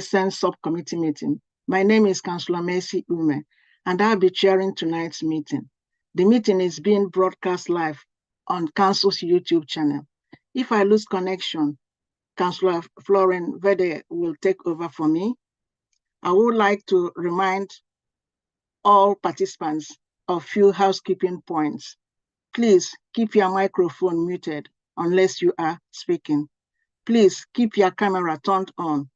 License Subcommittee meeting. My name is Councillor Mercy Ume, and I'll be chairing tonight's meeting. The meeting is being broadcast live on Council's YouTube channel. If I lose connection, Councillor Florence Vede will take over for me. I would like to remind all participants of few housekeeping points. Please keep your microphone muted unless you are speaking. Please keep your camera turned on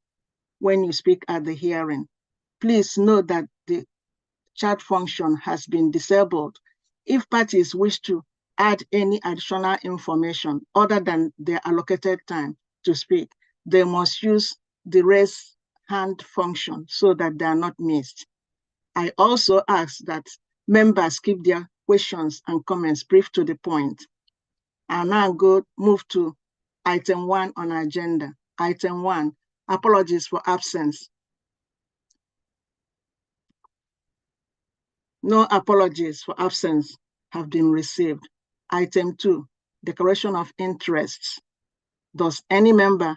when you speak at the hearing. Please note that the chat function has been disabled. If parties wish to add any additional information other than their allocated time to speak, they must use the raise hand function so that they are not missed. I also ask that members keep their questions and comments brief to the point. I'll now move to item 1 on our agenda. Item 1, apologies for absence. No apologies for absence have been received. Item 2, declaration of interests. Does any member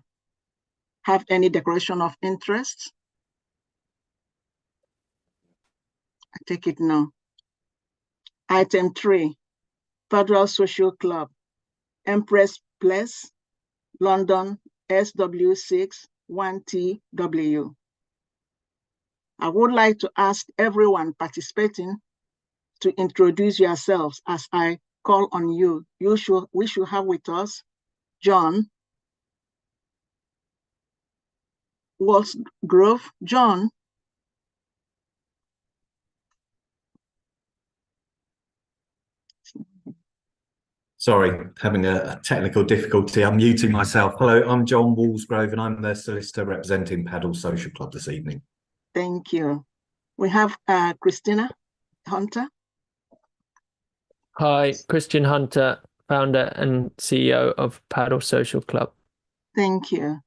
have any declaration of interest? I take it no. Item 3, Federal Social Club, Empress Place, London, SW6 1TW. I would like to ask everyone participating to introduce yourselves as I call on you. We should have with us John Walsgrove. John. Sorry, having a technical difficulty. I'm muting myself. Hello, I'm John Walsgrove, and I'm the solicitor representing Paddle Social Club this evening. Thank you. We have Christina Hunter. Hi, Christian Hunter, founder and CEO of Paddle Social Club. Thank you.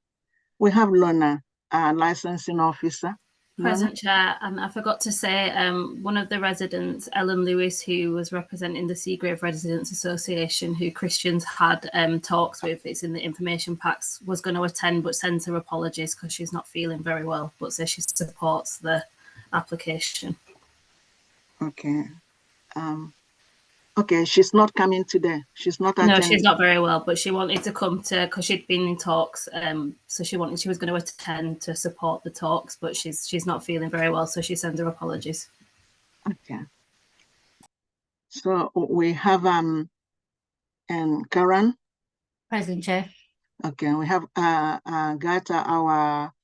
We have Lorna, licensing officer. Present, Chair. I forgot to say, one of the residents, Ellen Lewis, who was representing the Seagrave Residents Association, who Christians had talks with, it's in the information packs, was going to attend but sends her apologies because she's not feeling very well, but says she supports the application. Okay. Okay, she's not coming today. She's not attending. No, she's not very well, but she wanted to come to, because she'd been in talks, so she was going to attend to support the talks, but she's not feeling very well, so she sends her apologies. Okay. So we have Karen. Present, Chair. Okay, we have Gata, our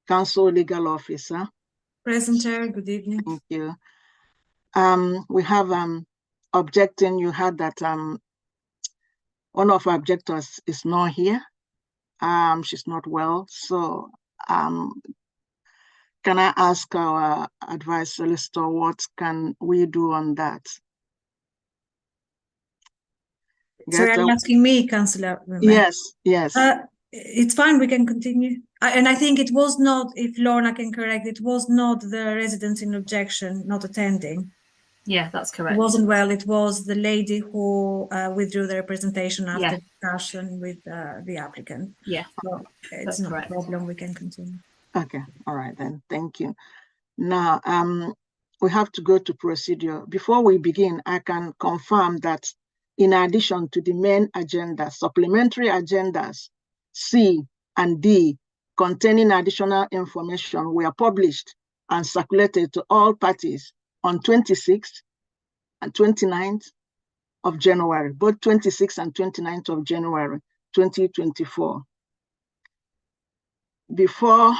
council legal officer. Present, Chair. Good evening. Thank you. We have objecting. You heard that one of our objectors is not here. She's not well. So can I ask our advice solicitor, what can we do on that? So are you asking me, Councillor? Yes, yes. It's fine, we can continue. And I think it was not, if Lorna can correct, it was not the residents in objection not attending. Yeah, that's correct. It wasn't well, it was the lady who withdrew the representation after discussion with the applicant. Yeah, so it's not correct. A problem, we can continue. Okay, all right then, thank you. Now, we have to go to procedure. Before we begin, I can confirm that in addition to the main agenda, supplementary agendas C and D containing additional information were published and circulated to all parties on 26th and 29th of January, both 26th and 29th of January, 2024. Before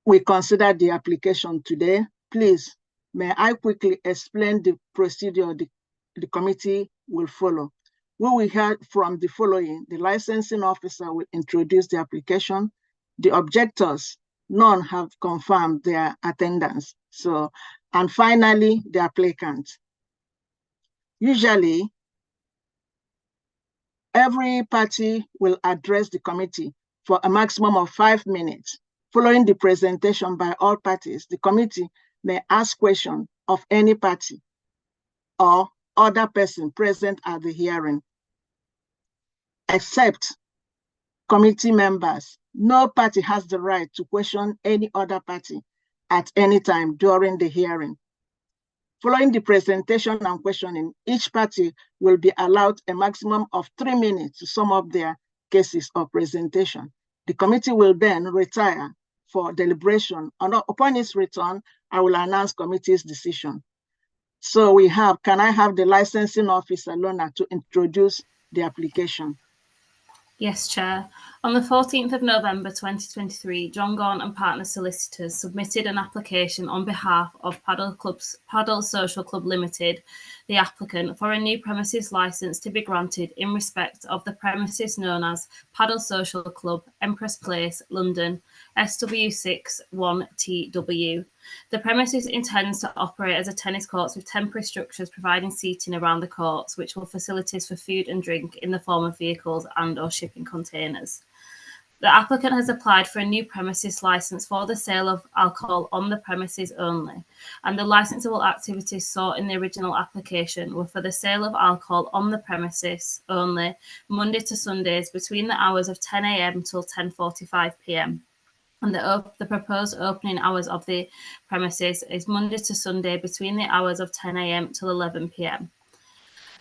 we consider the application today, please, may I quickly explain the procedure the committee will follow. We will hear from the following. The licensing officer will introduce the application. The objectors, none have confirmed their attendance. So, and finally, the applicant. Usually, every party will address the committee for a maximum of 5 minutes. Following the presentation by all parties, the committee may ask questions of any party or other person present at the hearing, except committee members. No party has the right to question any other party at any time during the hearing. Following the presentation and questioning, each party will be allowed a maximum of 3 minutes to sum up their cases or presentation. The committee will then retire for deliberation. Upon its return, I will announce committee's decision. So can I have the licensing officer, Lorna, to introduce the application? Yes, Chair. On the 14th of November 2023, John Gaunt and Partner Solicitors submitted an application on behalf of Paddle Social Club Limited, the applicant, for a new premises licence to be granted in respect of the premises known as Paddle Social Club, Empress Place, London, SW6 1TW. The premises intends to operate as a tennis courts with temporary structures providing seating around the courts, which will facilitate for food and drink in the form of vehicles and/or shipping containers. The applicant has applied for a new premises licence for the sale of alcohol on the premises only, and the licensable activities sought in the original application were for the sale of alcohol on the premises only, Monday to Sundays between the hours of 10 a.m. till 10:45 p.m. And the proposed opening hours of the premises is Monday to Sunday between the hours of 10 a.m. till 11 p.m.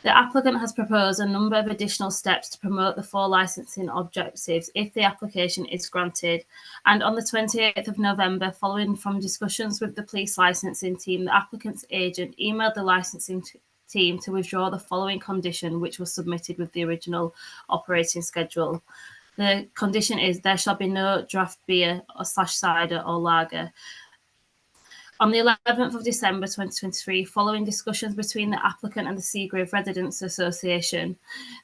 The applicant has proposed a number of additional steps to promote the 4 licensing objectives if the application is granted. And on the 28th of November, following from discussions with the police licensing team, the applicant's agent emailed the licensing team to withdraw the following condition, which was submitted with the original operating schedule. The condition is there shall be no draft beer or /cider or lager. On the 11th of December 2023, following discussions between the applicant and the Seagrave Residents Association,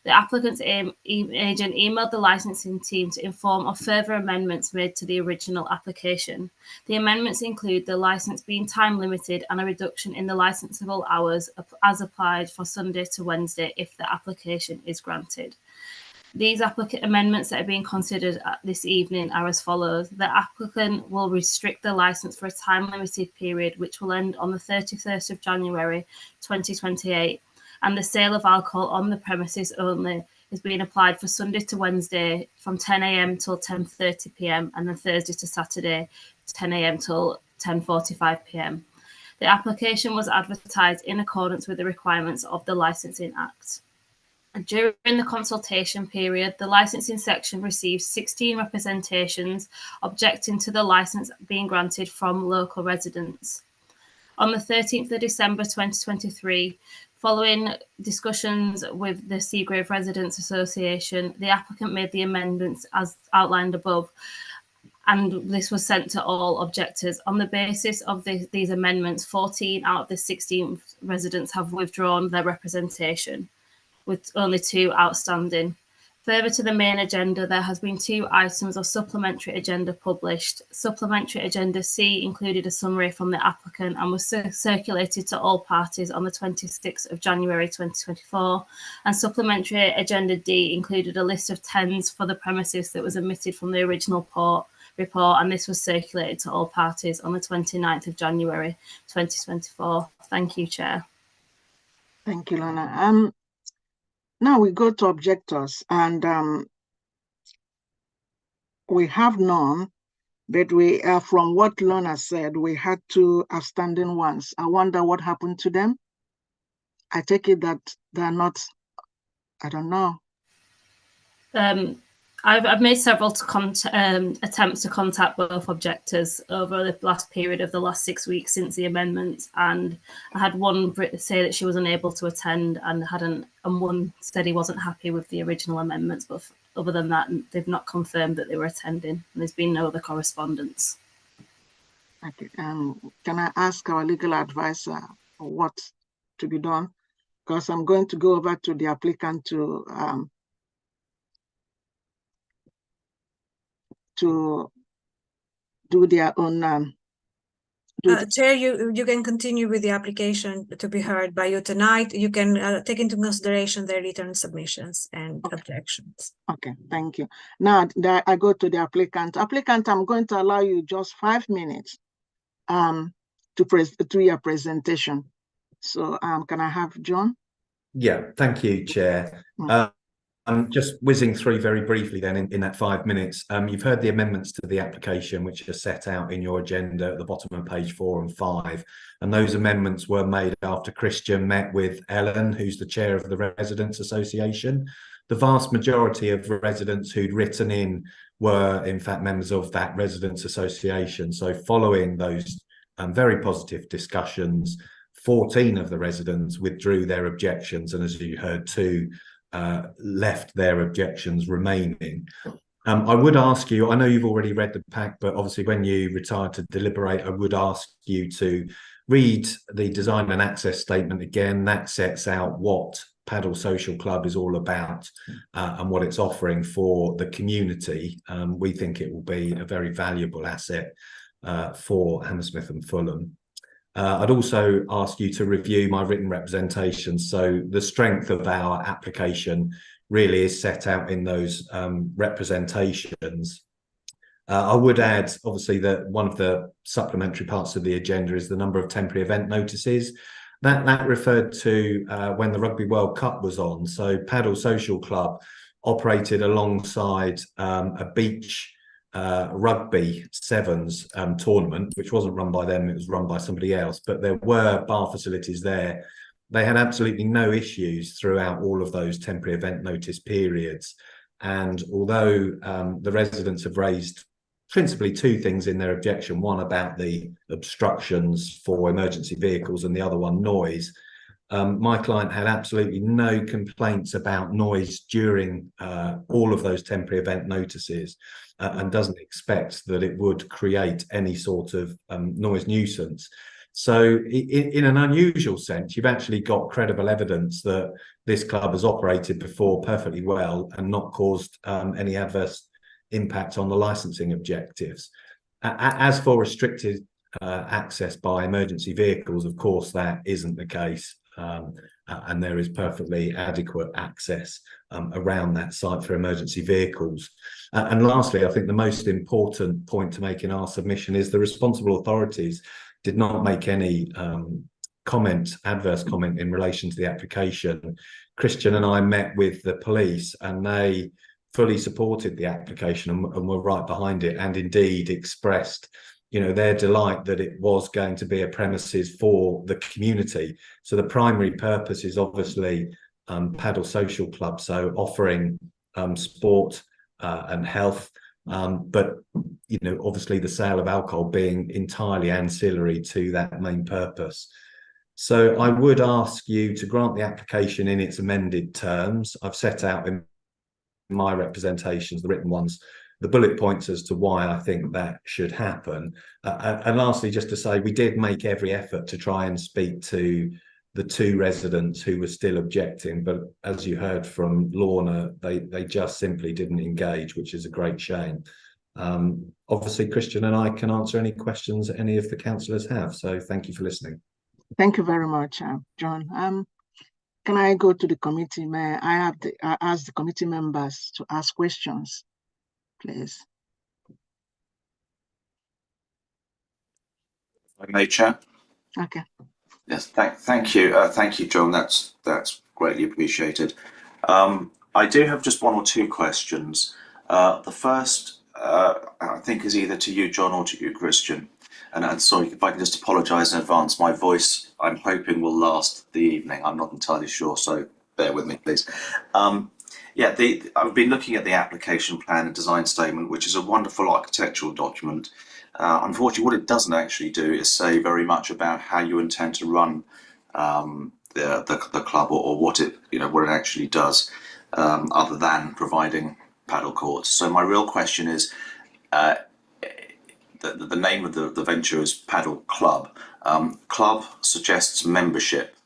the applicant's agent emailed the licensing team to inform of further amendments made to the original application. The amendments include the licence being time limited and a reduction in the licensable hours as applied for Sunday to Wednesday if the application is granted. These amendments that are being considered this evening are as follows. The applicant will restrict the licence for a time-limited period, which will end on the 31st of January 2028, and the sale of alcohol on the premises only is being applied for Sunday to Wednesday from 10 a.m. till 10:30 p.m. and then Thursday to Saturday 10 a.m. till 10:45 p.m. The application was advertised in accordance with the requirements of the Licensing Act. During the consultation period, the licensing section received 16 representations objecting to the licence being granted from local residents. On the 13th of December 2023, following discussions with the Seagrave Residents Association, the applicant made the amendments as outlined above, and this was sent to all objectors. On the basis of these amendments, 14 out of the 16 residents have withdrawn their representation, with only 2 outstanding. Further to the main agenda, there has been 2 items of supplementary agenda published. Supplementary agenda C included a summary from the applicant and was circulated to all parties on the 26th of January 2024. And supplementary agenda D included a list of tens for the premises that was omitted from the original report, and this was circulated to all parties on the 29th of January 2024. Thank you, Chair. Thank you, Lorna. Now we go to objectors, and we have none, but we from what Lorna said, we had 2 outstanding ones. I wonder what happened to them. I take it that they're not, I don't know. I've made several attempts to contact both objectors over the last period of the last 6 weeks since the amendment, and I had one say that she was unable to attend, and one said he wasn't happy with the original amendments. But other than that, they've not confirmed that they were attending, and there's been no other correspondence. Okay. Can I ask our legal advisor what to be done? Because I'm going to go over to the applicant to do their own. Chair, you can continue with the application to be heard by you tonight. You can take into consideration their written submissions and objections. Okay, thank you. Now I go to the applicant. Applicant, I'm going to allow you just 5 minutes to do your presentation. So can I have John? Yeah, thank you, Chair. Just whizzing through very briefly then in that 5 minutes. You've heard the amendments to the application, which are set out in your agenda at the bottom of page 4 and 5. And those amendments were made after Christian met with Ellen, who's the chair of the Residents Association. The vast majority of residents who'd written in were, in fact, members of that Residents Association. So following those very positive discussions, 14 of the residents withdrew their objections. And as you heard, 2 left their objections remaining. I would ask you, I know you've already read the pack, but obviously when you retire to deliberate, I would ask you to read the design and access statement again. That sets out what Paddle Social Club is all about and what it's offering for the community. We think it will be a very valuable asset for Hammersmith and Fulham. I'd also ask you to review my written representation. So the strength of our application really is set out in those representations. I would add, obviously, that one of the supplementary parts of the agenda is the number of temporary event notices. That referred to when the Rugby World Cup was on. So Paddle Social Club operated alongside a beach rugby sevens tournament, which wasn't run by them, it was run by somebody else, but there were bar facilities there. They had absolutely no issues throughout all of those temporary event notice periods. And although the residents have raised principally 2 things in their objection, one about the obstructions for emergency vehicles and the other one noise, my client had absolutely no complaints about noise during all of those temporary event notices and doesn't expect that it would create any sort of noise nuisance. So in an unusual sense, you've actually got credible evidence that this club has operated before perfectly well and not caused any adverse impact on the licensing objectives. As for restricted access by emergency vehicles, of course, that isn't the case. And there is perfectly adequate access around that site for emergency vehicles. And lastly, I think the most important point to make in our submission is the responsible authorities did not make any adverse comment in relation to the application. Christian and I met with the police and they fully supported the application and were right behind it, and indeed expressed their delight that it was going to be a premises for the community. So the primary purpose is obviously Paddle Social Club, so offering sport and health, but obviously the sale of alcohol being entirely ancillary to that main purpose. So I would ask you to grant the application in its amended terms. I've set out in my representations, the written ones, the bullet points as to why I think that should happen. And lastly, just to say, we did make every effort to try and speak to the 2 residents who were still objecting, but as you heard from Lorna, they just simply didn't engage, which is a great shame. Obviously, Christian and I can answer any questions any of the councillors have, so thank you for listening. Thank you very much, John. Can I go to the committee? May I ask the committee members to ask questions, please? I may, Chair. Okay. Yes, thank you, John. That's greatly appreciated. I do have just 1 or 2 questions. The first, I think, is either to you, John, or to you, Christian. And sorry if I can just apologise in advance. My voice, I'm hoping, will last the evening. I'm not entirely sure, so bear with me, please. I've been looking at the application plan and design statement, which is a wonderful architectural document. Unfortunately, what it doesn't actually do is say very much about how you intend to run the club or what it actually does, other than providing paddle courts. So my real question is, the name of the venture is Paddle Club. Club suggests membership,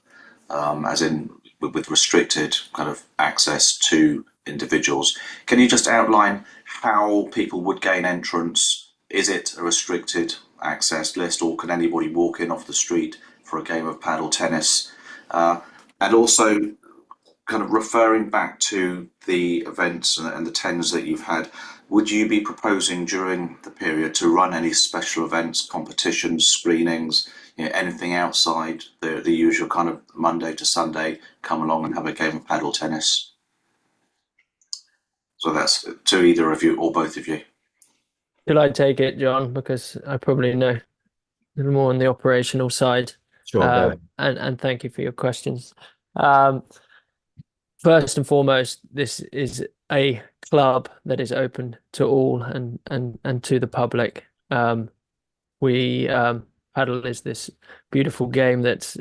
as in with restricted kind of access to individuals. Can you just outline how people would gain entrance? Is it a restricted access list, or can anybody walk in off the street for a game of paddle tennis? And also, kind of referring back to the events and the tenders that you've had, would you be proposing during the period to run any special events, competitions, screenings, anything outside the usual kind of Monday to Sunday, come along and have a game of paddle tennis? So that's to either of you or both of you. Shall I take it, John? Because I probably know a little more on the operational side. Sure. And thank you for your questions. First and foremost, this is a club that is open to all and to the public. Paddle is this beautiful game that's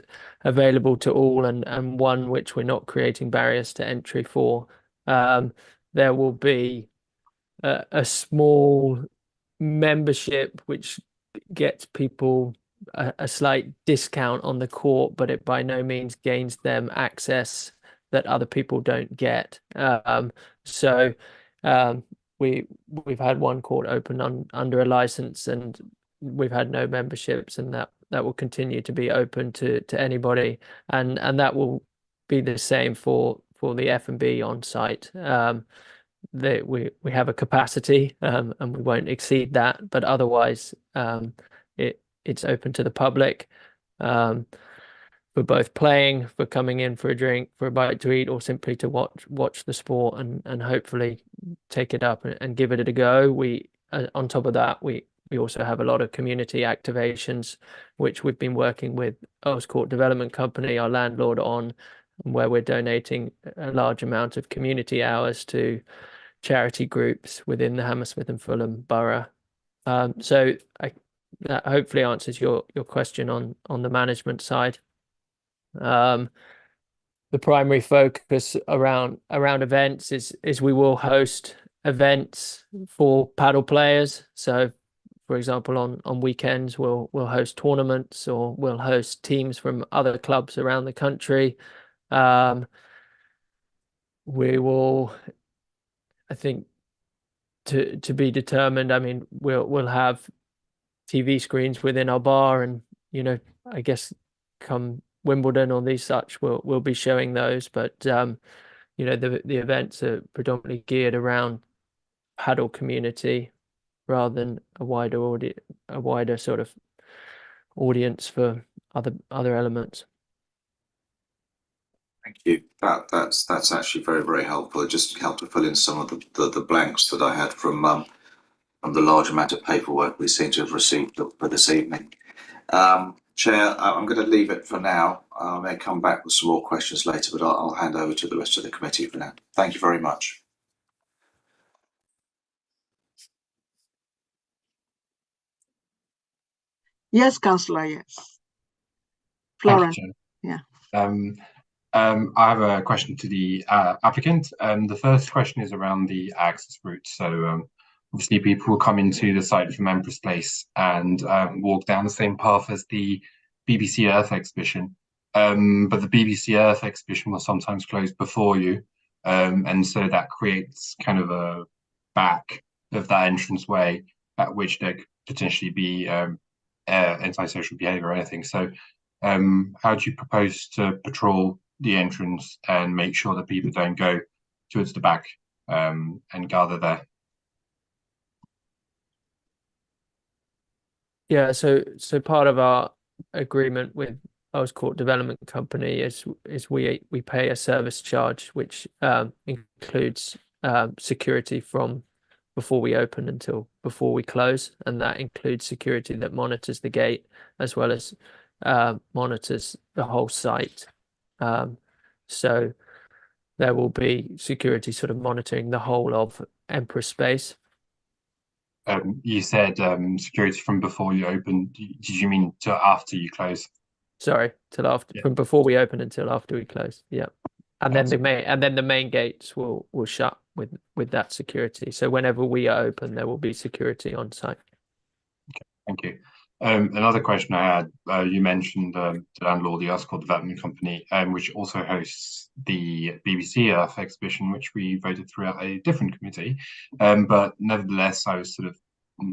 available to all and one which we're not creating barriers to entry for. There will be a small membership which gets people a slight discount on the court, but it by no means gains them access that other people don't get. We've had one court open under a license, and we've had no memberships, and that will continue to be open to anybody, and that will be the same for the F&B on site. That we have a capacity, and we won't exceed that, but otherwise it's open to the public for both playing, for coming in for a drink, for a bite to eat, or simply to watch the sport and hopefully take it up and give it a go. We on top of that, we also have a lot of community activations, which we've been working with Earls Court Development Company, our landlord, on, where we're donating a large amount of community hours to charity groups within the Hammersmith and Fulham borough. So that hopefully answers your question on the management side. The primary focus around events is we will host events for paddle players. So, for example, on weekends we'll host tournaments, or we'll host teams from other clubs around the country. We will, I think, to be determined. I mean, we'll have TV screens within our bar, and I guess come Wimbledon or these such, we'll be showing those. But the events are predominantly geared around paddle community rather than a wider sort of audience for other elements. Thank you. That's actually very, very helpful. It just helped to fill in some of the blanks that I had from the large amount of paperwork we seem to have received for this evening. Chair, I'm going to leave it for now. I may come back with some more questions later, but I'll hand over to the rest of the committee for now. Thank you very much. Yes, Councillor, yes. Florence. Yeah. I have a question to the applicant. The first question is around the access route. So obviously people will come into the site from Empress Place and walk down the same path as the BBC Earth exhibition. But the BBC Earth exhibition will sometimes close before you. And so that creates kind of a back of that entranceway at which there could potentially be antisocial behaviour or anything. So how do you propose to patrol the entrance and make sure that people don't go towards the back and gather there? Yeah, so part of our agreement with Earls Court Development Company is we pay a service charge, which includes security from before we open until before we close, and that includes security that monitors the gate as well as monitors the whole site. So there will be security sort of monitoring the whole of Emperor Space. You said security from before you open. Did you mean to after you close? Sorry, till after, from before we open until after we close. Yeah, and then the main gates will shut with that security. So whenever we are open, there will be security on site. Okay, thank you. Another question I had, you mentioned the landlord, the Earls Court Development Company, which also hosts the BBC Earth exhibition, which we voted throughout a different committee. But nevertheless, I was sort of a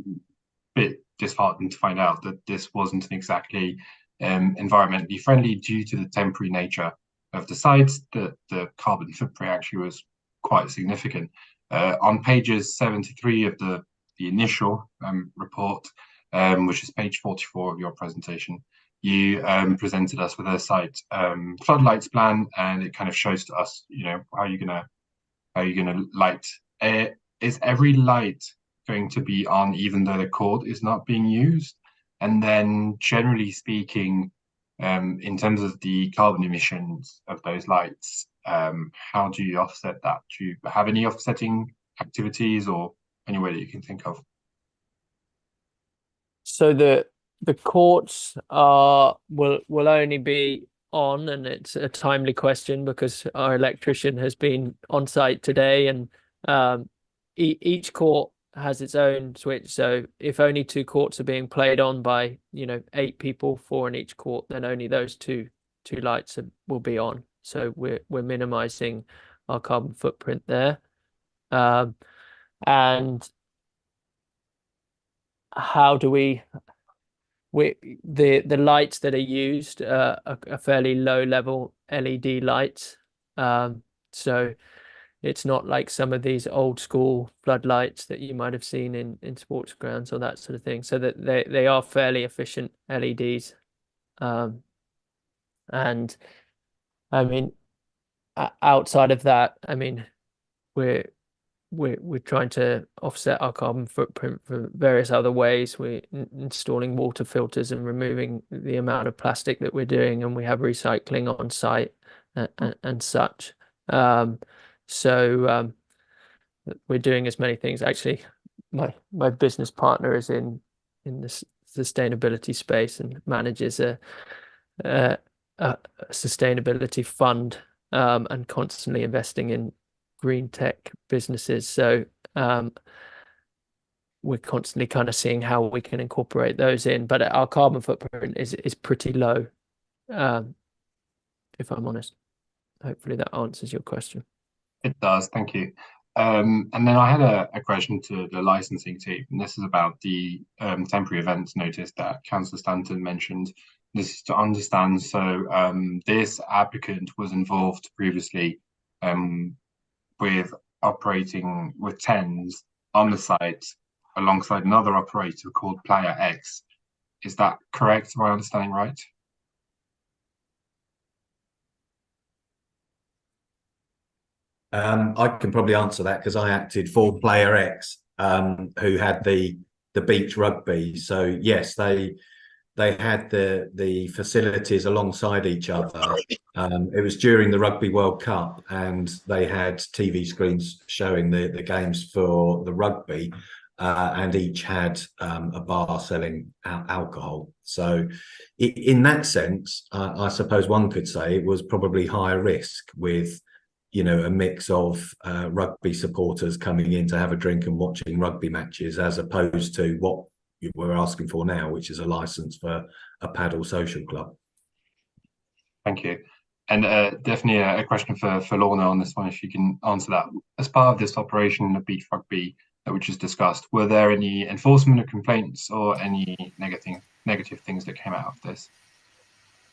bit disheartened to find out that this wasn't exactly environmentally friendly due to the temporary nature of the sites. The carbon footprint actually was quite significant. On pages 73 of the initial report, which is page 44 of your presentation, you presented us with a site floodlights plan, and it kind of shows to us, how you're gonna light is every light going to be on even though the court is not being used? And then generally speaking, in terms of the carbon emissions of those lights, how do you offset that? Do you have any offsetting activities or any way that you can think of? So the courts will only be on, and it's a timely question because our electrician has been on site today, and each court has its own switch. So if only 2 courts are being played on by 8 people, 4 in each court, then only those two lights will be on. So we're minimizing our carbon footprint there. And how do the lights that are used are fairly low level LED lights, so it's not like some of these old school floodlights that you might have seen in sports grounds or that sort of thing, so that they are fairly efficient LEDs. And I mean, outside of that, I mean, we're trying to offset our carbon footprint for various other ways. We're installing water filters and removing the amount of plastic that we're doing, and we have recycling on site and such. So we're doing as many things. Actually, my business partner is in the sustainability space and manages a sustainability fund, and constantly investing in green tech businesses. So we're constantly kind of seeing how we can incorporate those in, but our carbon footprint is pretty low, if I'm honest. Hopefully that answers your question. It does, thank you. And then I had a question to the licensing team, and this is about the temporary events notice that Councillor Stanton mentioned. This is to understand, so this applicant was involved previously with operating with tens on the site alongside another operator called Player X. Is that correct? Am I understanding right? I can probably answer that because I acted for Player X, who had the beach rugby. So yes, they had the facilities alongside each other. It was during the Rugby World Cup, and they had TV screens showing the games for the rugby, and each had a bar selling alcohol. So in that sense, I suppose one could say it was probably higher risk with a mix of rugby supporters coming in to have a drink and watching rugby matches, as opposed to what we're asking for now, which is a license for a paddle social club. Thank you. And definitely a question for Lorna on this one, if you can answer that. As part of this operation of beach rugby that we just discussed, were there any enforcement or complaints or any negative things that came out of this?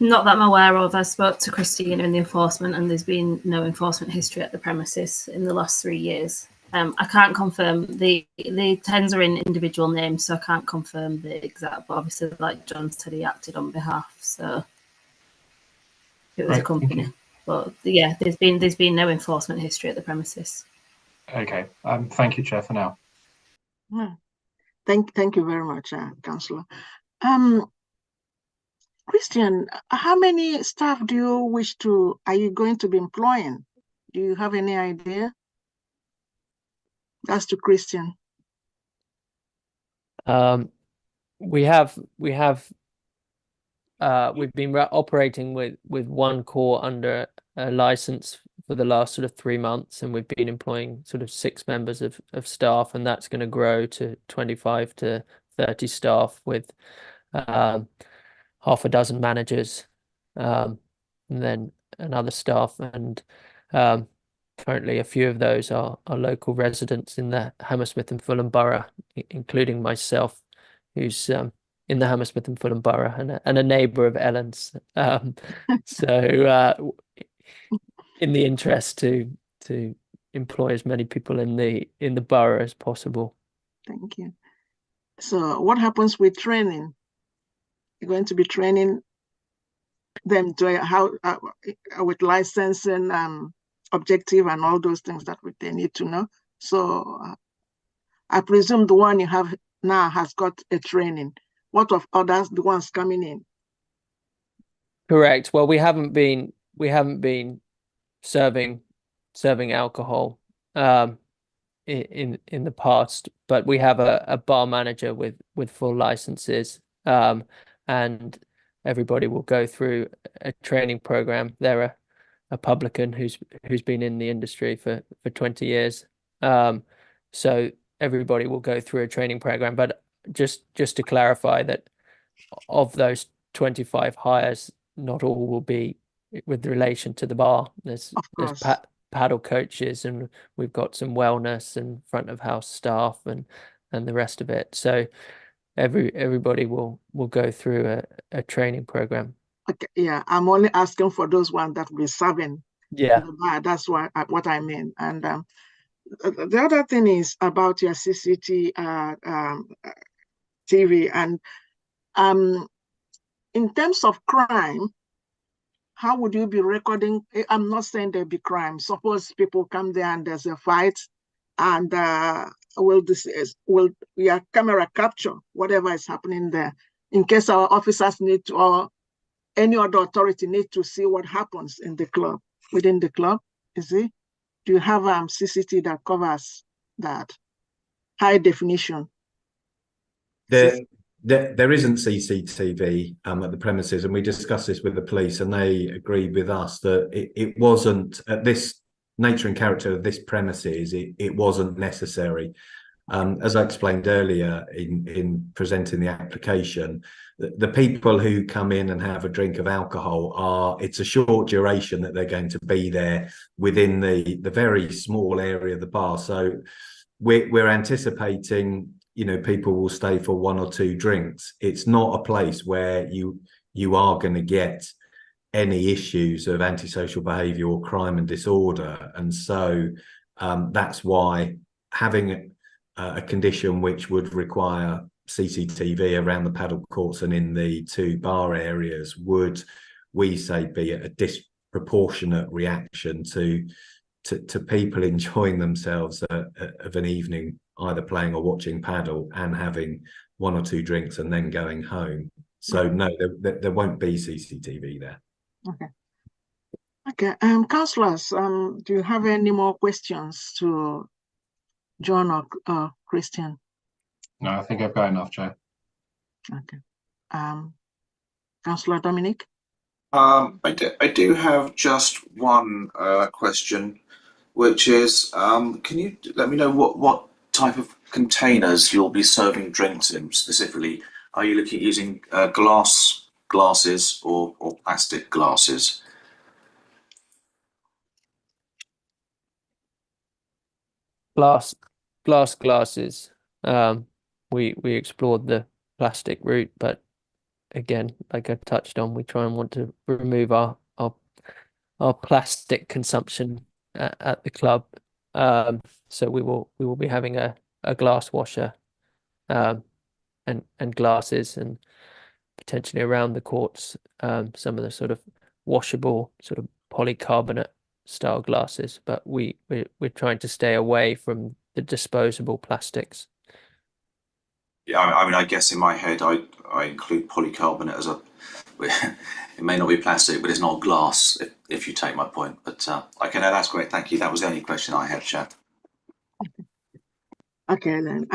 Not that I'm aware of. I spoke to Christina in the enforcement, and there's been no enforcement history at the premises in the last 3 years. I can't confirm the tens are in individual names, so I can't confirm the exact. But obviously, like John said, he acted on behalf, so it was a company. But yeah, there's been no enforcement history at the premises. Okay. Thank you, Chair, for now. Thank you very much, Councillor. Christian, how many staff are you going to be employing? Do you have any idea? That's to Christian. We've been operating with 1 court under a license for the last sort of 3 months, and we've been employing sort of 6 members of staff, and that's going to grow to 25 to 30 staff with half a dozen managers, and then another staff, and currently a few of those are local residents in the Hammersmith and Fulham borough, including myself, who's in the Hammersmith and Fulham borough and a neighbour of Ellen's. So in the interest to employ as many people in the borough as possible. Thank you. So what happens with training? You're going to be training them to how with licensing, objective, and all those things that they need to know So I presume the one you have now has got a training. What of others, the ones coming in? Correct. Well, we haven't been serving alcohol in the past, but we have a bar manager with full licenses, and everybody will go through a training program. They're a publican who's been in the industry for 20 years. So everybody will go through a training program. But just to clarify that of those 25 hires, not all will be with relation to the bar. There's paddle coaches, and we've got some wellness and front of house staff and the rest of it. So everybody will go through a training program. Okay, yeah, I'm only asking for those ones that will be serving. Yeah, that's what I mean. And the other thing is about your CCT TV, and in terms of crime, how would you be recording? I'm not saying there'll be crime. Suppose people come there and there's a fight, and will camera capture whatever is happening there, in case our officers need to, or any other authority need to see what happens in the club, within the club. Is it? Do you have CCTV that covers that high definition? There isn't CCTV at the premises, and we discussed this with the police, and they agreed with us that it wasn't, at this nature and character of this premises, it wasn't necessary. As I explained earlier in presenting the application, the people who come in and have a drink of alcohol it's a short duration that they're going to be there within the very small area of the bar. So we're anticipating, people will stay for one or two drinks. It's not a place where you are going to get any issues of antisocial behaviour or crime and disorder. And so that's why having a condition which would require CCTV around the paddle courts and in the two bar areas would, we say, be a disproportionate reaction to people enjoying themselves of an evening, either playing or watching paddle and having one or two drinks and then going home. So no, there won't be CCTV there. Okay. Councillors, do you have any more questions to John or Christian? No, I think I've got enough, Chair. Okay. Councillor Dominic? I do have just one question, which is, can you let me know what type of containers you'll be serving drinks in specifically? Are you looking at using glasses or plastic glasses? Glass glasses. We explored the plastic route, but again, like I touched on, we try and want to remove our plastic consumption at the club. So we will be having a glass washer and glasses, and potentially around the courts some of the sort of washable sort of polycarbonate style glasses, but we're trying to stay away from the disposable plastics. Yeah, I mean, I guess in my head I include polycarbonate as it may not be plastic, but it's not glass, if you take my point. But okay, no, that's great. Thank you. That was the only question I had, Chair. Okay, then.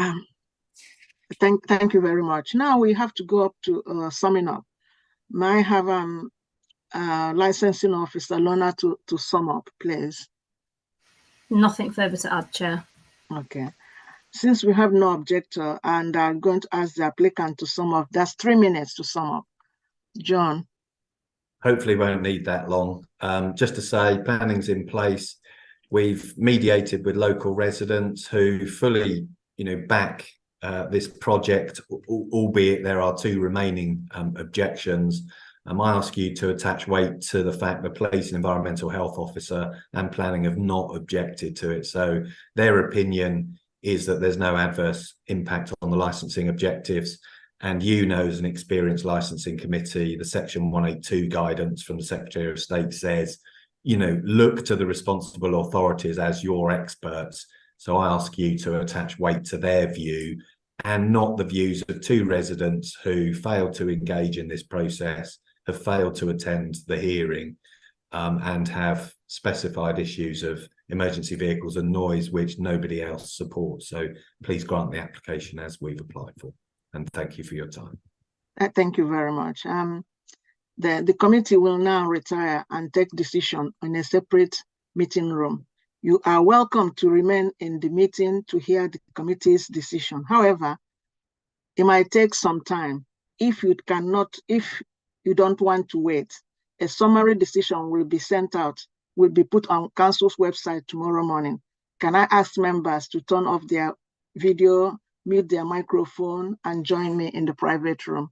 Thank you very much. Now we have to go up to summing up. May I have licensing officer Lorna to sum up, please? Nothing further to add, Chair. Okay. Since we have no objector and are going to ask the applicant to sum up, that's 3 minutes to sum up. John? Hopefully won't need that long. Just to say, planning's in place. We've mediated with local residents who fully, back this project, albeit there are 2 remaining objections. I ask you to attach weight to the fact that Police and Environmental Health Officer and Planning have not objected to it. So their opinion is that there's no adverse impact on the licensing objectives. And as an experienced licensing committee, the Section 182 guidance from the Secretary of State says, look to the responsible authorities as your experts So I ask you to attach weight to their view and not the views of two residents who failed to engage in this process, have failed to attend the hearing, and have specified issues of emergency vehicles and noise which nobody else supports. So please grant the application as we've applied for. And thank you for your time. Thank you very much. The committee will now retire and take decision in a separate meeting room. You are welcome to remain in the meeting to hear the committee's decision. However, it might take some time. If you don't want to wait, a summary decision will be sent out, will be put on council's website tomorrow morning. Can I ask members to turn off their video, mute their microphone, and join me in the private room?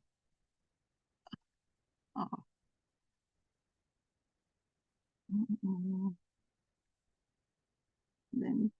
Then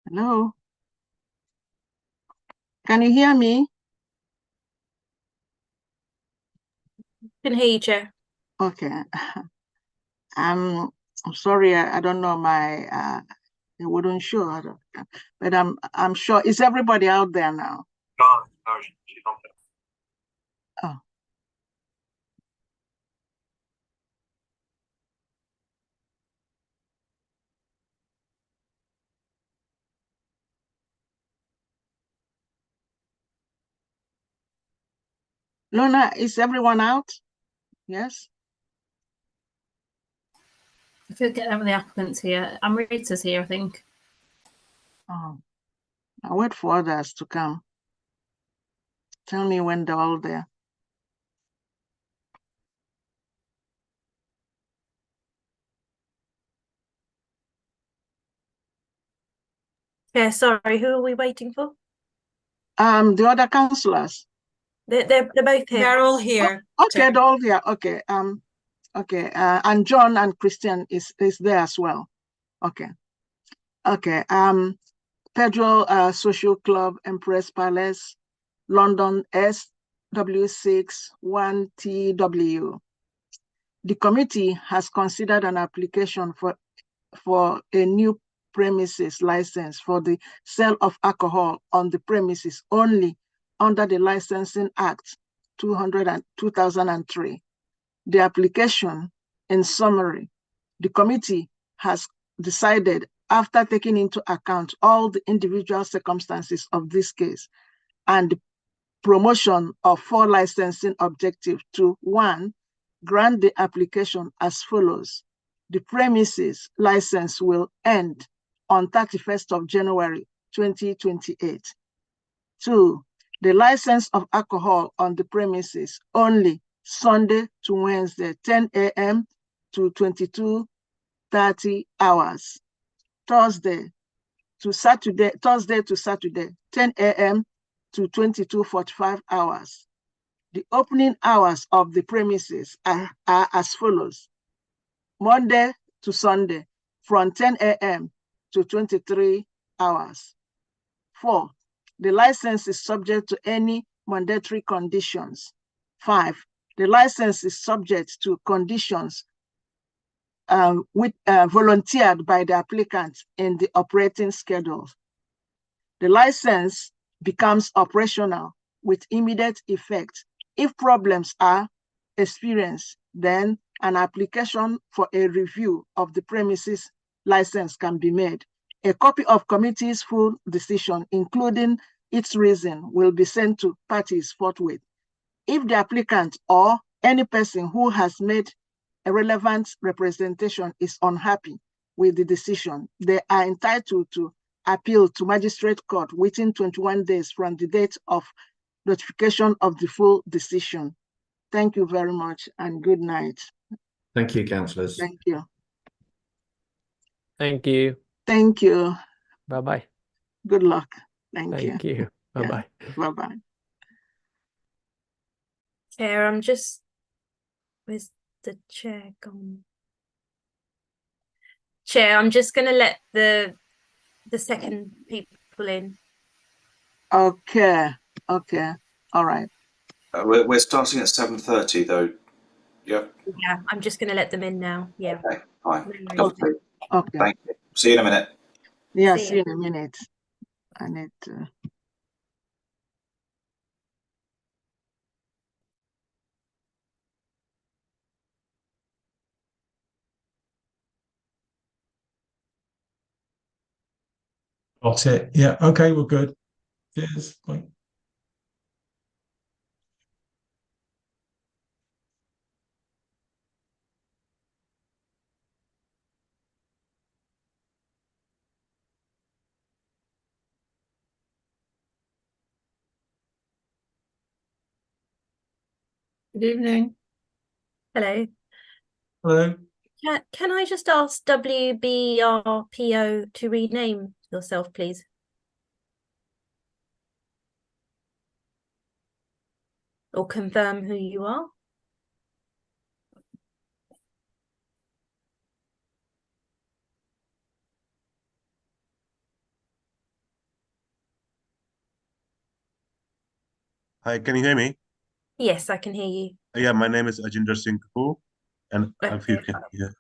Hello? Can you hear me? Can hear you, Chair. Okay. I'm sorry, I don't know my it wouldn't show, but I'm sure. Is everybody out there now? No, she's not there. Oh. Luna, is everyone out? Yes? If you get the applicants here, Amrita's here, I think. Oh, I'll wait for others to come. Tell me when they're all there. Yeah, sorry, who are we waiting for? The other councillors. They're both here. They're all here. Oh, okay, they're all here. Okay. Okay. And John and Christian is there as well. Okay. Okay. Pedro Social Club, Empress Palace, London SW6 1TW. The committee has considered an application for a new premises license for the sale of alcohol on the premises only under the Licensing Act 2003. The application, in summary, the committee has decided, after taking into account all the individual circumstances of this case and the promotion of 4 licensing objectives, to 1, grant the application as follows. The premises license will end on 31st of January 2028. 2, the license of alcohol on the premises only Sunday to Wednesday, 10 a.m. to 22:30 hours. Thursday to Saturday, 10 a.m. to 22:45 hours. The opening hours of the premises are as follows. Monday to Sunday, from 10 a.m. to 23 hours. 4, the license is subject to any mandatory conditions. 5, the license is subject to conditions volunteered by the applicant in the operating schedule. The license becomes operational with immediate effect. If problems are experienced, then an application for a review of the premises license can be made. A copy of committee's full decision, including its reason, will be sent to parties forthwith. If the applicant or any person who has made a relevant representation is unhappy with the decision, they are entitled to appeal to magistrate court within 21 days from the date of notification of the full decision. Thank you very much and good night. Thank you, councillors. Thank you. Thank you. Thank you. Bye-bye. Good luck. Thank you. Bye-bye. Yeah. Bye-bye. Chair, I'm just... Where's the chair gone? Chair, I'm just going to let the second people in. Okay. Okay. All right. We're starting at 7:30 though. Yeah. Yeah, I'm just going to let them in now. Yeah. Okay, fine. Okay. Okay. Thank you. See you in a minute. Yeah, See see you in a minute. I need to... Got it. Yeah. Okay. We're good. Cheers. Bye. Good evening. Hello. Hello. Can I just ask WBRPO to rename yourself, please? Or confirm who you are? Hi, can you hear me? Yes, I can hear you. Yeah, my name is Ajinder Singh Kapoor, and if you Okay. can, yeah,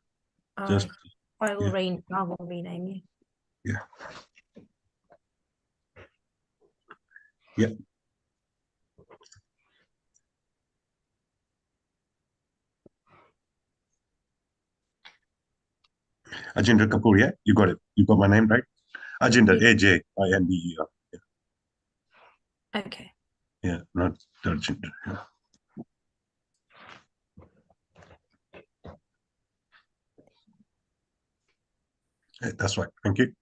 I just I will yeah, I will rename you. yeah, yeah. Ajinder Kapoor, yeah, you got it. You got my name right. Ajinder, Yeah. Ajinder. Okay. Yeah, not Ajinder. Yeah. That's right. Thank you.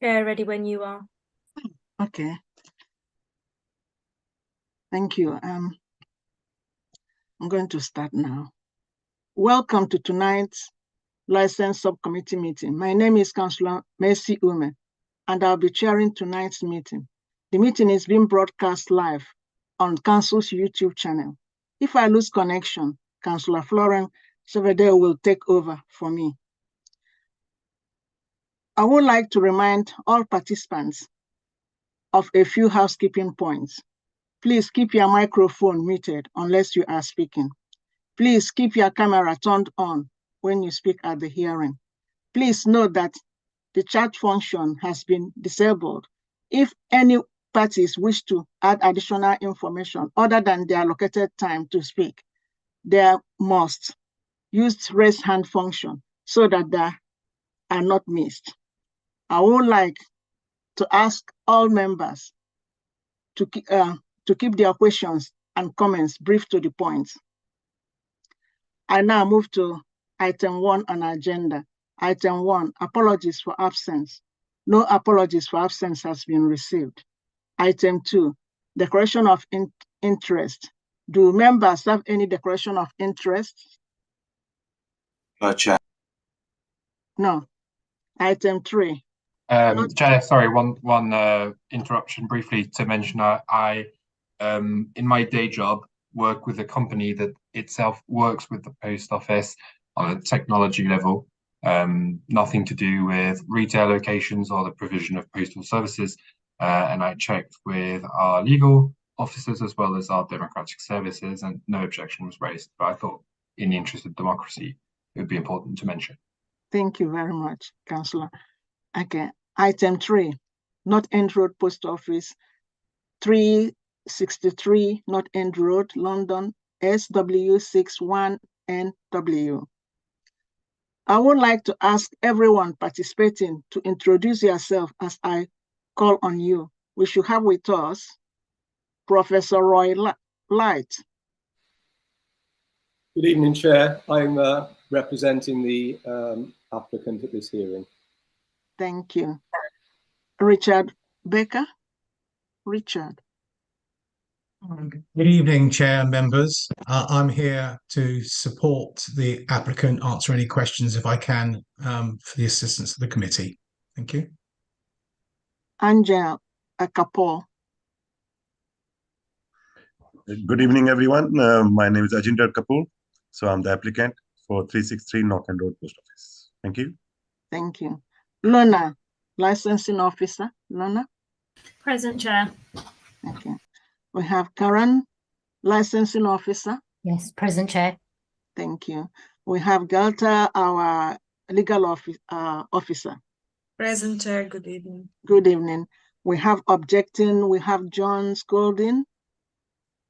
Chair, ready when you are. Okay. Thank you. I'm going to start now. Welcome to tonight's License Subcommittee meeting. My name is Councillor Mercy Ume, and I'll be chairing tonight's meeting. The meeting is being broadcast live on Council's YouTube channel. If I lose connection, Councillor Florence Sevedeo will take over for me. I would like to remind all participants of a few housekeeping points. Please keep your microphone muted unless you are speaking. Please keep your camera turned on when you speak at the hearing. Please note that the chat function has been disabled. If any parties wish to add additional information other than their allocated time to speak, they must use the raise hand function so that they are not missed. I would like to ask all members to keep their questions and comments brief to the point. I now move to item 1 on our agenda. Item 1, apologies for absence. No apologies for absence has been received. Item 2, declaration of interest. Do members have any declaration of interest? Chair. No. Item 3. Chair, sorry, one interruption briefly to mention. I in my day job work with a company that itself works with the post office on a technology level. Nothing to do with retail locations or the provision of postal services. And I checked with our legal officers as well as our democratic services, and no objection was raised. But I thought, in the interest of democracy, it would be important to mention. Thank you very much, Councillor. Okay. Item 3, North End Road Post Office, 363 North End Road, London, SW61NW. I would like to ask everyone participating to introduce yourself as I call on you. We should have with us Professor Roy Light. Good evening, Chair. I'm representing the applicant at this hearing. Thank you. Richard Baker. Richard. Good evening, Chair and members. I'm here to support the applicant, answer any questions if I can for the assistance of the committee. Thank you. Angel Akapoor. Good evening, everyone. My name is Ajinder Kapoor. So I'm the applicant for 363 North End Road Post Office. Thank you. Thank you. Lona, licensing officer. Lona. Present, Chair. Okay. We have Karen, licensing officer. Yes, present, Chair. Thank you. We have Galta, our legal officer. Present, Chair. Good evening. Good evening. We have objecting. We have John Scolding.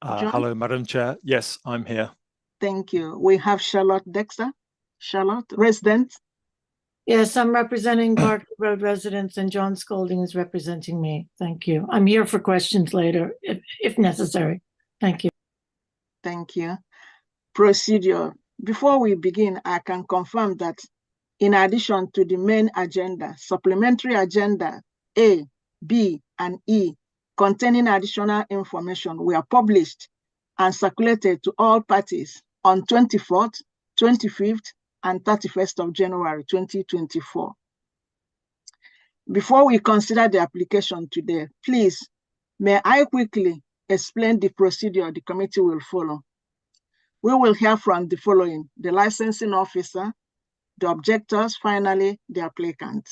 Hello, Madam Chair. Yes, I'm here. Thank you. We have Charlotte Dexter. Charlotte, resident. Yes, I'm representing Barkley Road residents and John Scolding is representing me. Thank you. I'm here for questions later if necessary. Thank you. Thank you. Procedure. Before we begin, I can confirm that in addition to the main agenda, supplementary agenda A, B, and E containing additional information were published and circulated to all parties on 24th, 25th, and 31st of January 2024. Before we consider the application today, please, may I quickly explain the procedure the committee will follow. We will hear from the following: the licensing officer, the objectors, finally, the applicant.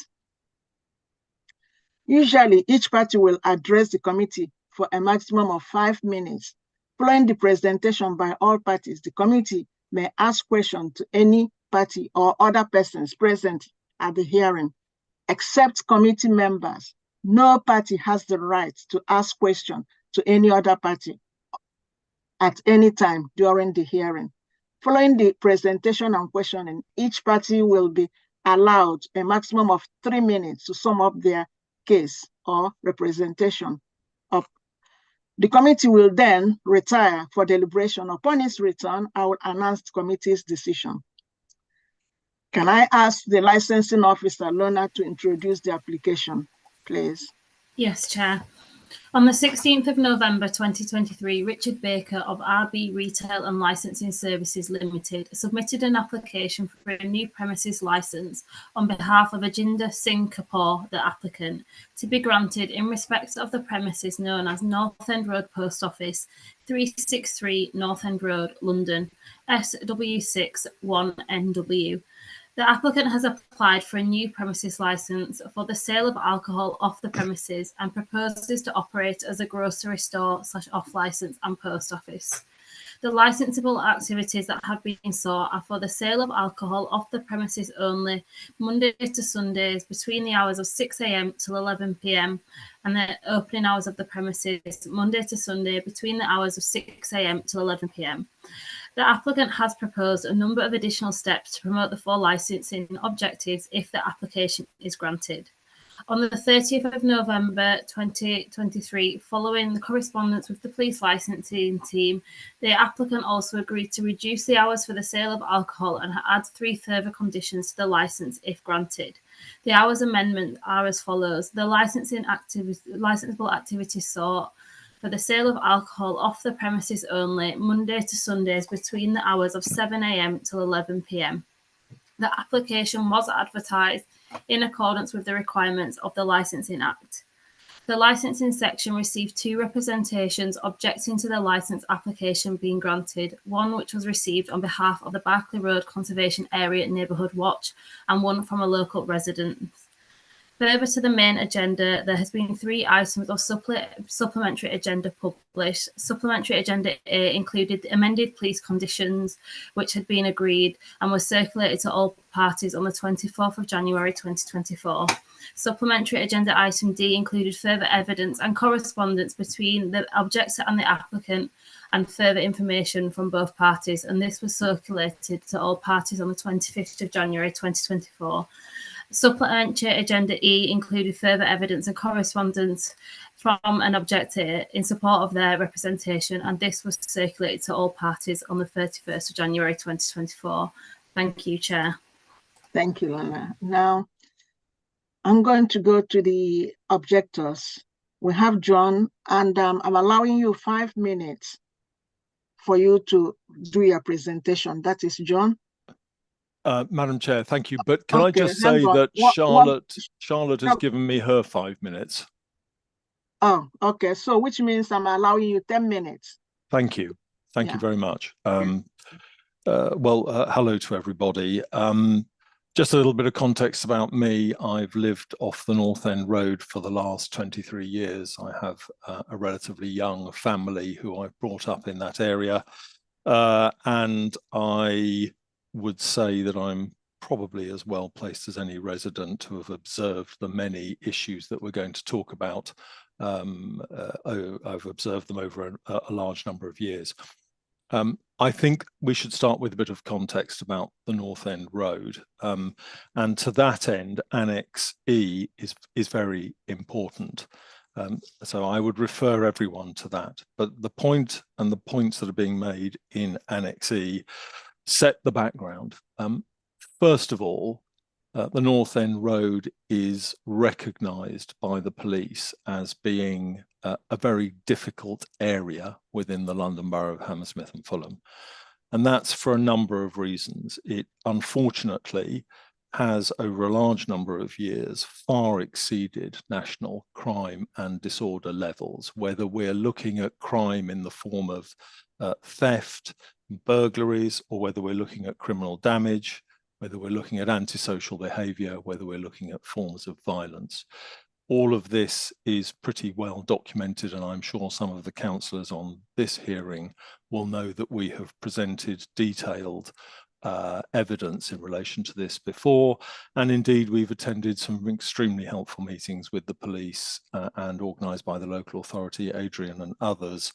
Usually, each party will address the committee for a maximum of 5 minutes. Following the presentation by all parties, the committee may ask questions to any party or other persons present at the hearing. Except committee members, no party has the right to ask questions to any other party at any time during the hearing. Following the presentation and questioning, each party will be allowed a maximum of 3 minutes to sum up their case or representation. The committee will then retire for deliberation. Upon its return, I will announce the committee's decision. Can I ask the licensing officer, Lona, to introduce the application? please. Yes, Chair. On the 16th of November 2023, Richard Baker of RB Retail and Licensing Services Limited submitted an application for a new premises licence on behalf of Ajinder Singh Kapoor, the applicant, to be granted in respect of the premises known as North End Road Post Office, 363 North End Road, London, SW6 1NW. The applicant has applied for a new premises licence for the sale of alcohol off the premises and proposes to operate as a grocery store / off licence and post office. The licensable activities that have been sought are for the sale of alcohol off the premises only, Monday to Sundays between the hours of 6 a.m. till 11 p.m. and the opening hours of the premises Monday to Sunday between the hours of 6 a.m. till 11 p.m. The applicant has proposed a number of additional steps to promote the 4 licensing objectives if the application is granted. On the 30th of November 2023, following the correspondence with the police licensing team, the applicant also agreed to reduce the hours for the sale of alcohol and add 3 further conditions to the licence if granted. The hours amendment are as follows. The licensable activities sought for the sale of alcohol off the premises only, Monday to Sundays between the hours of 7 a.m. till 11 p.m. The application was advertised in accordance with the requirements of the Licensing Act. The licensing section received 2 representations objecting to the licence application being granted, one which was received on behalf of the Barclay Road Conservation Area Neighbourhood Watch and one from a local resident. Further to the main agenda, there has been 3 items of supplementary agenda published. Supplementary agenda A included the amended police conditions, which had been agreed and were circulated to all parties on the 24th of January 2024. Supplementary agenda item D included further evidence and correspondence between the objector and the applicant and further information from both parties, and this was circulated to all parties on the 25th of January 2024. Supplementary agenda E included further evidence and correspondence from an objector in support of their representation, and this was circulated to all parties on the 31st of January 2024. Thank you, Chair. Thank you, Lana. Now, I'm going to go to the objectors. We have John, and I'm allowing you 5 minutes for you to do your presentation. That is John. Madam Chair, thank you. But can Okay, I just say that Charlotte has given me her 5 minutes. Oh, okay. So which means I'm allowing you 10 minutes. Thank you. Thank you very much. Hello to everybody. Just a little bit of context about me. I've lived off the North End Road for the last 23 years. I have a relatively young family who I've brought up in that area. And I would say that I'm probably as well placed as any resident to have observed the many issues that we're going to talk about. I've observed them over a large number of years. I think we should start with a bit of context about the North End Road. And to that end, Annex E is very important. So I would refer everyone to that. But the point and the points that are being made in Annex E set the background. First of all, the North End Road is recognised by the police as being a very difficult area within the London Borough of Hammersmith and Fulham. And that's for a number of reasons. It unfortunately has, over a large number of years, far exceeded national crime and disorder levels, whether we're looking at crime in the form of theft, burglaries, or whether we're looking at criminal damage, whether we're looking at antisocial behaviour, whether we're looking at forms of violence. All of this is pretty well documented, and I'm sure some of the councillors on this hearing will know that we have presented detailed evidence in relation to this before, and indeed we've attended some extremely helpful meetings with the police and organised by the local authority, Adrian and others,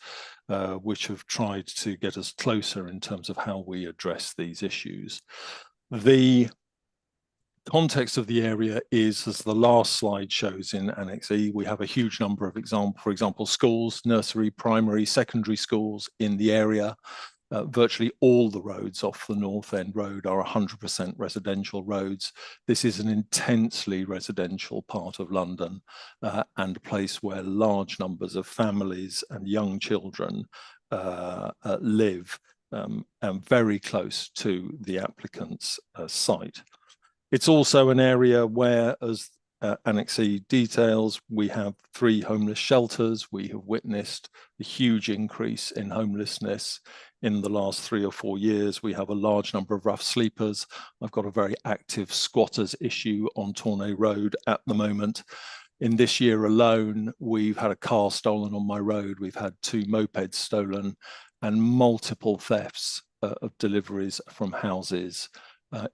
which have tried to get us closer in terms of how we address these issues. The context of the area is, as the last slide shows in Annex E, we have a huge number of for example, schools, nursery, primary, secondary schools in the area. Virtually all the roads off the North End Road are 100% residential roads. This is an intensely residential part of London and a place where large numbers of families and young children live, and very close to the applicant's site. It's also an area where, as Annex E details, we have 3 homeless shelters. We have witnessed a huge increase in homelessness in the last 3 or 4 years. We have a large number of rough sleepers. I've got a very active squatters issue on Tournay Road at the moment. In this year alone, we've had a car stolen on my road. We've had 2 mopeds stolen and multiple thefts of deliveries from houses.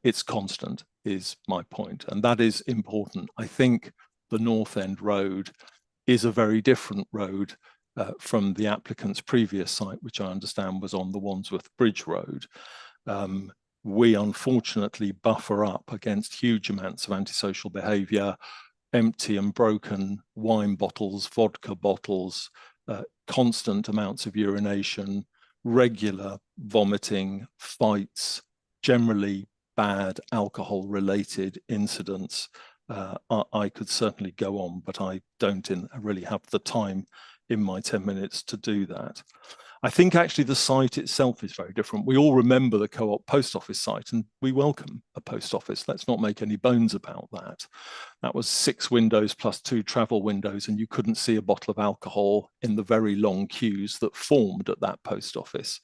It's constant, is my point, and that is important. I think the North End Road is a very different road from the applicant's previous site, which I understand was on the Wandsworth Bridge Road. We unfortunately buffer up against huge amounts of antisocial behaviour, empty and broken wine bottles, vodka bottles, constant amounts of urination, regular vomiting, fights, generally bad alcohol-related incidents. I could certainly go on, but I don't really have the time in my 10 minutes to do that. I think actually the site itself is very different. We all remember the Co-op post office site, and we welcome a post office. Let's not make any bones about that. That was 6 windows plus 2 travel windows, and you couldn't see a bottle of alcohol in the very long queues that formed at that post office.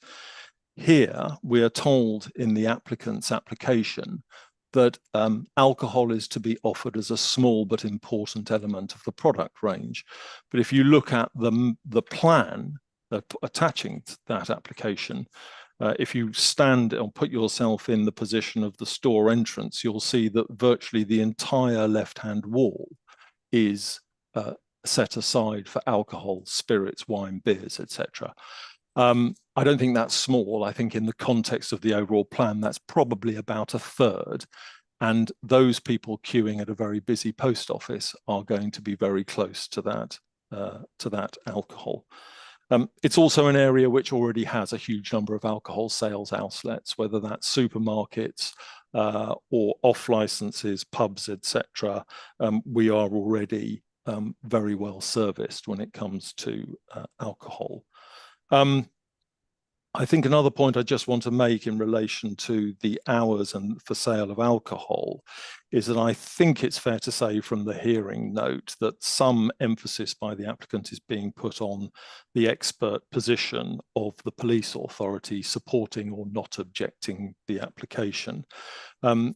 Here, we are told in the applicant's application that alcohol is to be offered as a small but important element of the product range. But if you look at the plan attaching to that application, if you stand or put yourself in the position of the store entrance, you'll see that virtually the entire left-hand wall is set aside for alcohol, spirits, wine, beers, etc. I don't think that's small. I think in the context of the overall plan, that's probably about a third. And those people queuing at a very busy post office are going to be very close to that alcohol. It's also an area which already has a huge number of alcohol sales outlets, whether that's supermarkets or off licenses, pubs, etc. We are already very well serviced when it comes to alcohol. I think another point I just want to make in relation to the hours and for sale of alcohol is that I think it's fair to say from the hearing note that some emphasis by the applicant is being put on the expert position of the police authority supporting or not objecting the application. And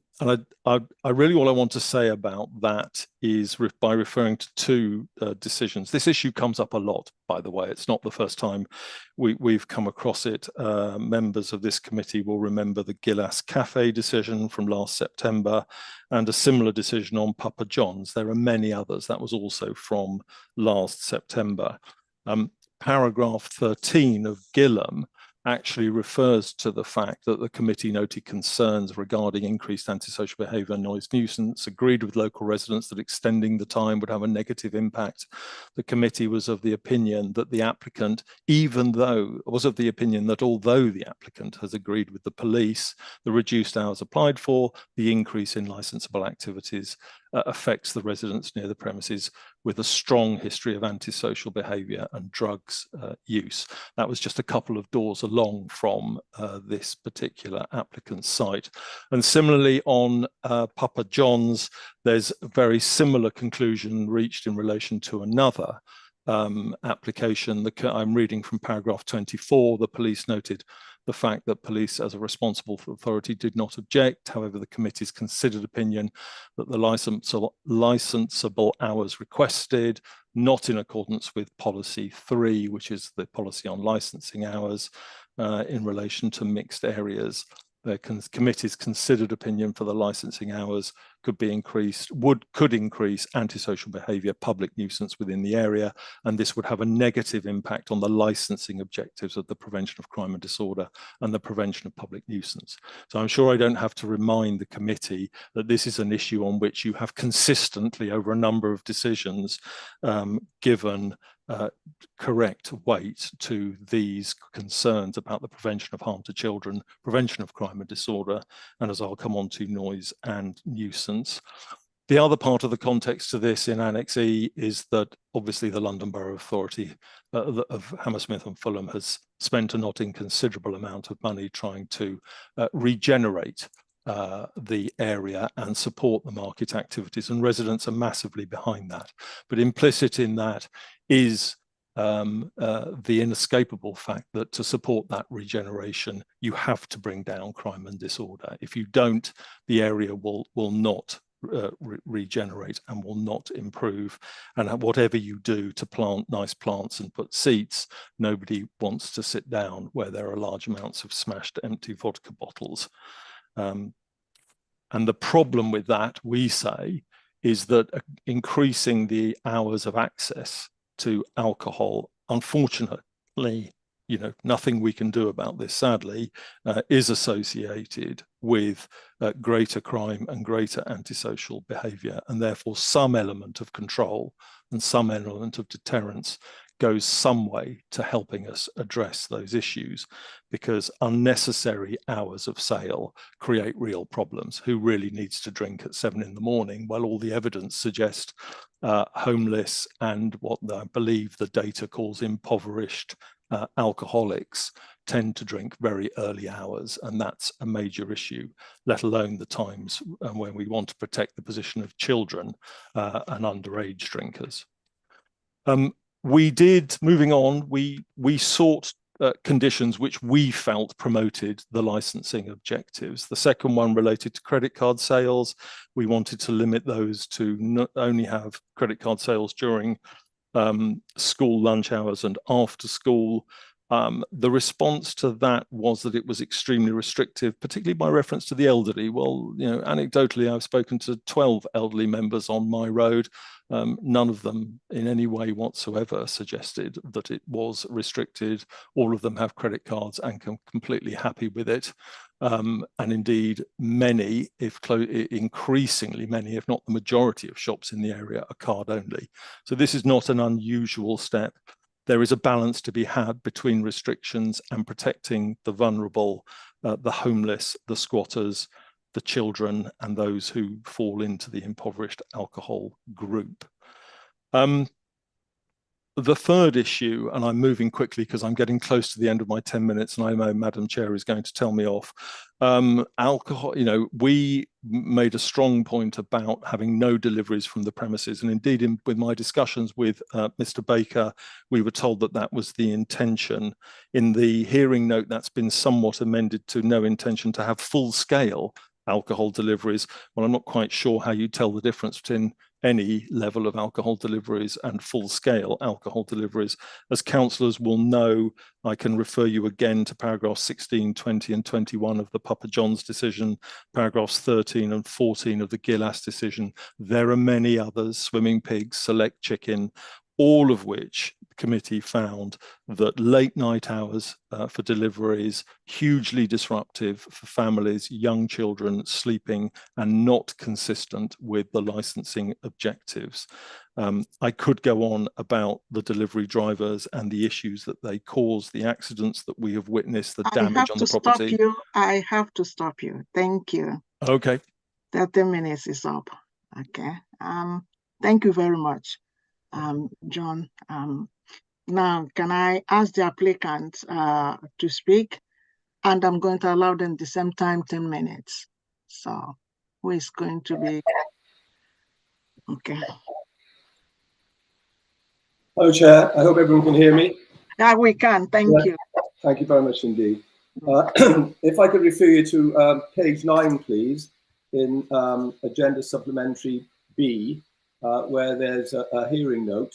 I really, all I want to say about that is by referring to 2 decisions. This issue comes up a lot, by the way. It's not the first time we've come across it. Members of this committee will remember the Gillas Cafe decision from last September and a similar decision on Papa John's. There are many others. That was also from last September. Paragraph 13 of Gillam actually refers to the fact that the committee noted concerns regarding increased antisocial behaviour and noise nuisance, agreed with local residents that extending the time would have a negative impact. The committee was of the opinion that the applicant, although the applicant has agreed with the police, the reduced hours applied for, the increase in licensable activities affects the residents near the premises with a strong history of antisocial behaviour and drugs use. That was just a couple of doors along from this particular applicant's site. And similarly on Papa John's, there's a very similar conclusion reached in relation to another application. I'm reading from paragraph 24. The police noted the fact that police as a responsible authority did not object. However, the committee's considered opinion that the licensable hours requested, not in accordance with policy 3, which is the policy on licensing hours in relation to mixed areas. The committee's considered opinion for the licensing hours could increase antisocial behaviour, public nuisance within the area, and this would have a negative impact on the licensing objectives of the prevention of crime and disorder and the prevention of public nuisance. So I'm sure I don't have to remind the committee that this is an issue on which you have consistently over a number of decisions given correct weight to these concerns about the prevention of harm to children, prevention of crime and disorder, and as I'll come on to, noise and nuisance. The other part of the context to this in Annex E is that obviously the London Borough Authority of Hammersmith and Fulham has spent a not inconsiderable amount of money trying to regenerate the area and support the market activities, and residents are massively behind that. But implicit in that is the inescapable fact that to support that regeneration, you have to bring down crime and disorder. If you don't, the area will not regenerate and will not improve. And whatever you do to plant nice plants and put seats, nobody wants to sit down where there are large amounts of smashed empty vodka bottles. And the problem with that, we say, is that increasing the hours of access to alcohol, unfortunately, you know, nothing we can do about this, sadly, is associated with greater crime and greater antisocial behaviour, and therefore some element of control and some element of deterrence goes some way to helping us address those issues, because unnecessary hours of sale create real problems. Who really needs to drink at 7 in the morning? Well, all the evidence suggests homeless and what I believe the data calls impoverished alcoholics tend to drink very early hours, and that's a major issue, let alone the times when we want to protect the position of children and underage drinkers. Moving on, we sought conditions which we felt promoted the licensing objectives. The second one related to credit card sales. We wanted to limit those to not only have credit card sales during school lunch hours and after school. The response to that was that it was extremely restrictive, particularly by reference to the elderly. Well, you know, anecdotally, I've spoken to 12 elderly members on my road. None of them in any way whatsoever suggested that it was restricted. All of them have credit cards and are completely happy with it. And indeed, many, increasingly many, if not the majority of shops in the area are card only. So this is not an unusual step. There is a balance to be had between restrictions and protecting the vulnerable, the homeless, the squatters, the children, and those who fall into the impoverished alcohol group. The third issue, and I'm moving quickly because I'm getting close to the end of my 10 minutes and I know Madam Chair is going to tell me off. Alcohol, you know, we made a strong point about having no deliveries from the premises. And indeed, with my discussions with Mr. Baker, we were told that that was the intention. In the hearing note, that's been somewhat amended to no intention to have full-scale alcohol deliveries. Well, I'm not quite sure how you tell the difference between any level of alcohol deliveries and full-scale alcohol deliveries. As councillors will know, I can refer you again to paragraphs 16, 20 and 21 of the Papa John's decision, paragraphs 13 and 14 of the Gillas decision. There are many others, swimming pigs, select chicken, all of which the committee found that late night hours for deliveries, hugely disruptive for families, young children sleeping, and not consistent with the licensing objectives. I could go on about the delivery drivers and the issues that they cause, the accidents that we have witnessed, the damage on the property. I have to stop you. Thank you. Okay. 30 minutes is up. Okay. Thank you very much, John. Now, can I ask the applicant to speak? And I'm going to allow them the same time, 10 minutes. So who is going to be? Okay. Hello, Chair. I hope everyone can hear me. Yeah, we can. Thank you. Thank you very much indeed. If I could refer you to page 9, please, in Agenda Supplementary B, where there's a hearing note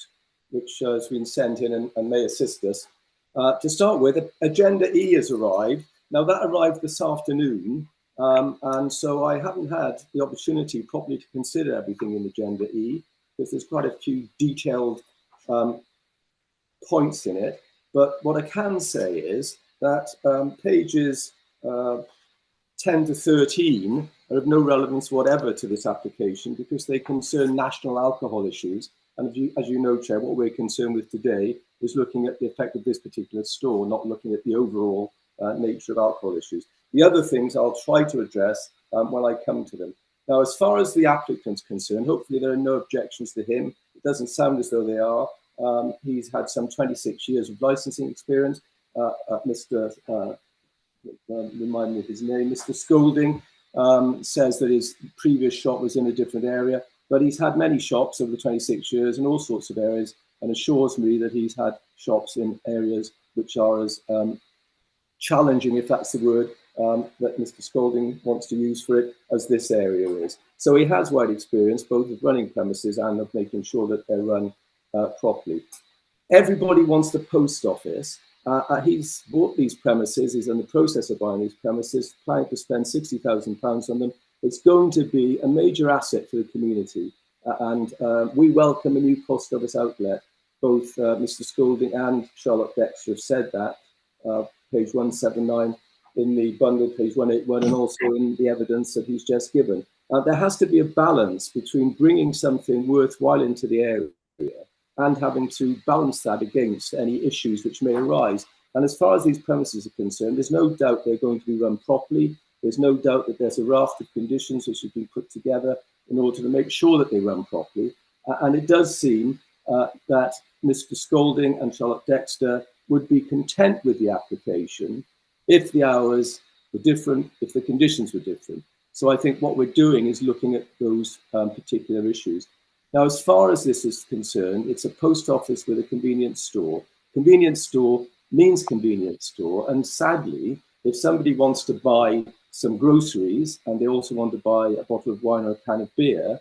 which has been sent in and may assist us. To start with, Agenda E has arrived. Now, that arrived this afternoon, and so I haven't had the opportunity properly to consider everything in Agenda E, because there's quite a few detailed points in it. But what I can say is that pages 10 to 13 are of no relevance whatever to this application, because they concern national alcohol issues And as you know, Chair, what we're concerned with today is looking at the effect of this particular store, not looking at the overall nature of alcohol issues. The other things I'll try to address when I come to them. Now, as far as the applicant's concerned, hopefully there are no objections to him. It doesn't sound as though they are. He's had some 26 years of licensing experience. Remind me of his name, Mr. Scolding says that his previous shop was in a different area, but he's had many shops over the 26 years in all sorts of areas, and assures me that he's had shops in areas which are as challenging, if that's the word, that Mr. Scolding wants to use for it, as this area is. So he has wide experience, both of running premises and of making sure that they're run properly. Everybody wants the post office. He's bought these premises, he's in the process of buying these premises, planning to spend £60,000 on them. It's going to be a major asset for the community. And we welcome a new post office outlet. Both Mr. Scolding and Charlotte Dexter have said that, page 179 in the bundle, page 181, and also in the evidence that he's just given. There has to be a balance between bringing something worthwhile into the area and having to balance that against any issues which may arise. And as far as these premises are concerned, there's no doubt they're going to be run properly. There's no doubt that there's a raft of conditions which have been put together in order to make sure that they run properly. And it does seem that Mr. Scolding and Charlotte Dexter would be content with the application if the hours were different, if the conditions were different. So I think what we're doing is looking at those particular issues. Now, as far as this is concerned, it's a post office with a convenience store. Convenience store means convenience store. And sadly, if somebody wants to buy some groceries and they also want to buy a bottle of wine or a can of beer,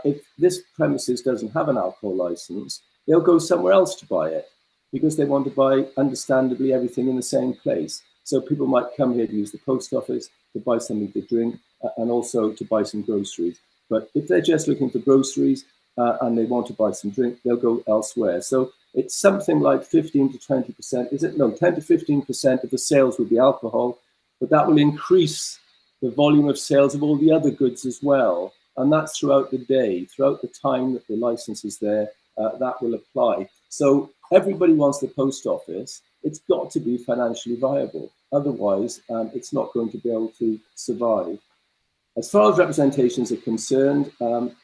if this premises doesn't have an alcohol license, they'll go somewhere else to buy it because they want to buy, understandably, everything in the same place. So people might come here to use the post office to buy something to drink and also to buy some groceries. But if they're just looking for groceries and they want to buy some drink, they'll go elsewhere. So it's something like 15 to 20%, is it? No, 10 to 15% of the sales will be alcohol, but that will increase the volume of sales of all the other goods as well. And that's throughout the day, throughout the time that the license is there, that will apply. So everybody wants the post office. It's got to be financially viable. Otherwise, it's not going to be able to survive. As far as representations are concerned,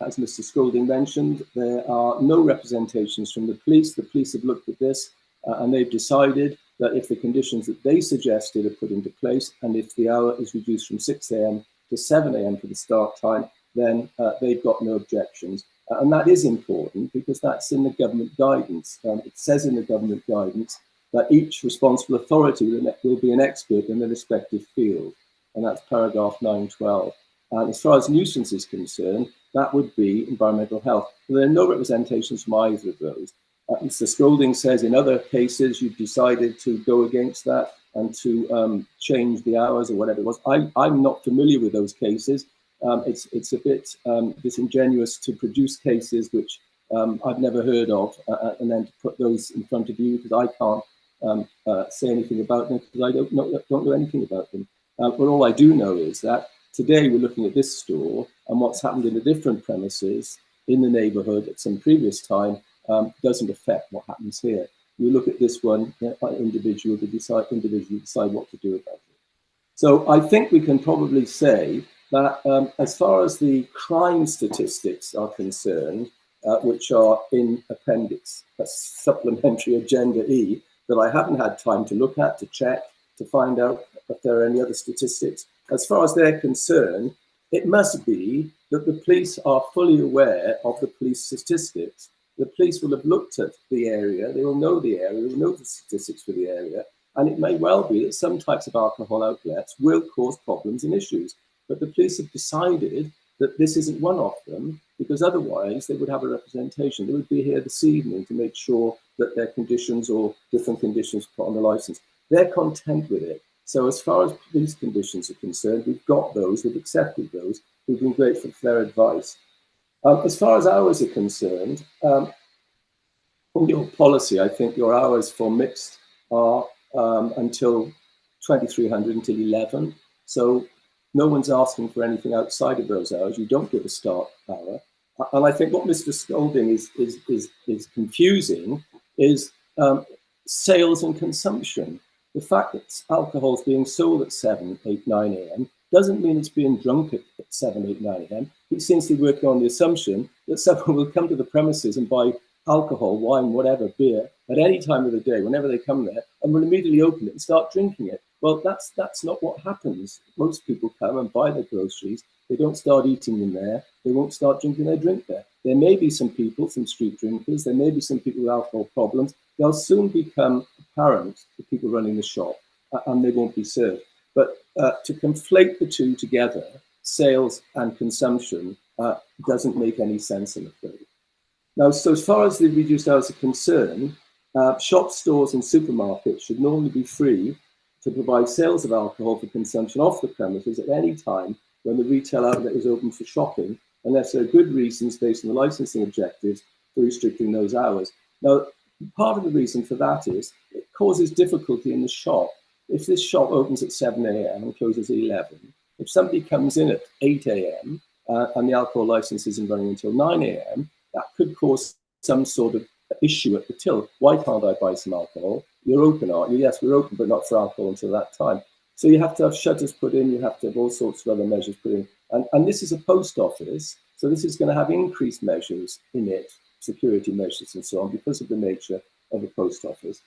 as Mr. Scolding mentioned, there are no representations from the police. The police have looked at this and they've decided that if the conditions that they suggested are put into place and if the hour is reduced from 6 a.m. to 7 a.m. for the start time, then they've got no objections. And that is important because that's in the government guidance. It says in the government guidance that each responsible authority will be an expert in their respective field. And that's paragraph 912. And as far as nuisance is concerned, that would be environmental health. But there are no representations from either of those. Mr. Scolding says in other cases you've decided to go against that and to change the hours or whatever it was. I'm not familiar with those cases. It's a bit disingenuous to produce cases which I've never heard of and then to put those in front of you because I can't say anything about them because I don't know anything about them. But all I do know is that today we're looking at this store and what's happened in the different premises in the neighbourhood at some previous time doesn't affect what happens here. We look at this one individual to decide what to do about it. So I think we can probably say that as far as the crime statistics are concerned, which are in appendix, supplementary agenda E, that I haven't had time to look at, to check, to find out if there are any other statistics. As far as they're concerned, it must be that the police are fully aware of the police statistics. The police will have looked at the area, they will know the area, they will know the statistics for the area, and it may well be that some types of alcohol outlets will cause problems and issues. But the police have decided that this isn't one of them, because otherwise they would have a representation. They would be here this evening to make sure that their conditions or different conditions put on the license. They're content with it. So as far as police conditions are concerned, we've got those, we've accepted those, we've been grateful for their advice. As far as hours are concerned, in your policy, I think your hours for mixed are until 2300 until 11. So no one's asking for anything outside of those hours. You don't give a start hour. And I think what Mr. Scolding is confusing is sales and consumption. The fact that alcohol is being sold at 7, 8, 9 a.m. doesn't mean it's being drunk at 7, 8, 9 a.m. It seems to be working on the assumption that someone will come to the premises and buy alcohol, wine, whatever, beer, at any time of the day, whenever they come there, and will immediately open it and start drinking it. Well, that's not what happens. Most people come and buy their groceries. They don't start eating them there. They won't start drinking their drink there. There may be some people, some street drinkers. There may be some people with alcohol problems. They'll soon become apparent to people running the shop, and they won't be served. But to conflate the two together, sales and consumption, doesn't make any sense, I'm afraid. Now, so as far as the reduced hours are concerned, shops, stores and supermarkets should normally be free to provide sales of alcohol for consumption off the premises at any time when the retail outlet is open for shopping, unless there are good reasons based on the licensing objectives for restricting those hours. Now, part of the reason for that is it causes difficulty in the shop. If this shop opens at 7 a.m. and closes at 11, if somebody comes in at 8 a.m. And the alcohol license isn't running until 9 a.m., that could cause some sort of issue at the till. Why can't I buy some alcohol? You're open, aren't you? Yes, we're open, but not for alcohol until that time. So you have to have shutters put in, you have to have all sorts of other measures put in. And this is a post office, so this is going to have increased measures in it, security measures and so on, because of the nature of the post office.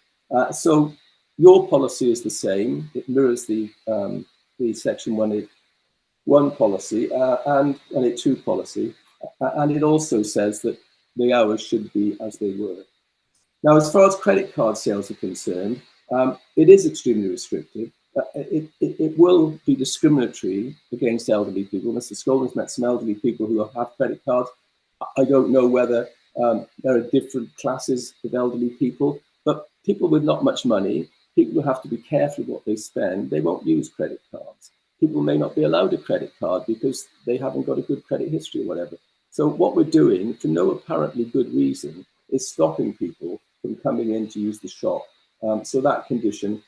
So your policy is the same. It mirrors the Section 181 policy and 182 policy. And it also says that the hours should be as they were. Now, as far as credit card sales are concerned, it is extremely restrictive. It will be discriminatory against elderly people. Mr. Scolding's met some elderly people who have credit cards. I don't know whether there are different classes of elderly people, but people with not much money, people who have to be careful of what they spend, they won't use credit cards. People may not be allowed a credit card because they haven't got a good credit history or whatever. So what we're doing, for no apparently good reason, is stopping people from coming in to use the shop. So that condition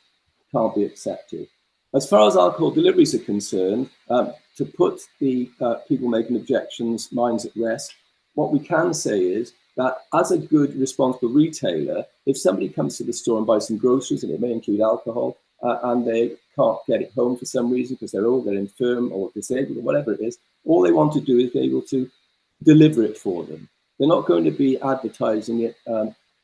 can't be accepted. As far as alcohol deliveries are concerned, to put the people making objections' minds at rest, what we can say is that as a good, responsible retailer, if somebody comes to the store and buys some groceries, and it may include alcohol, and they can't get it home for some reason because they're old, they're infirm or disabled or whatever it is, all they want to do is be able to deliver it for them. They're not going to be advertising it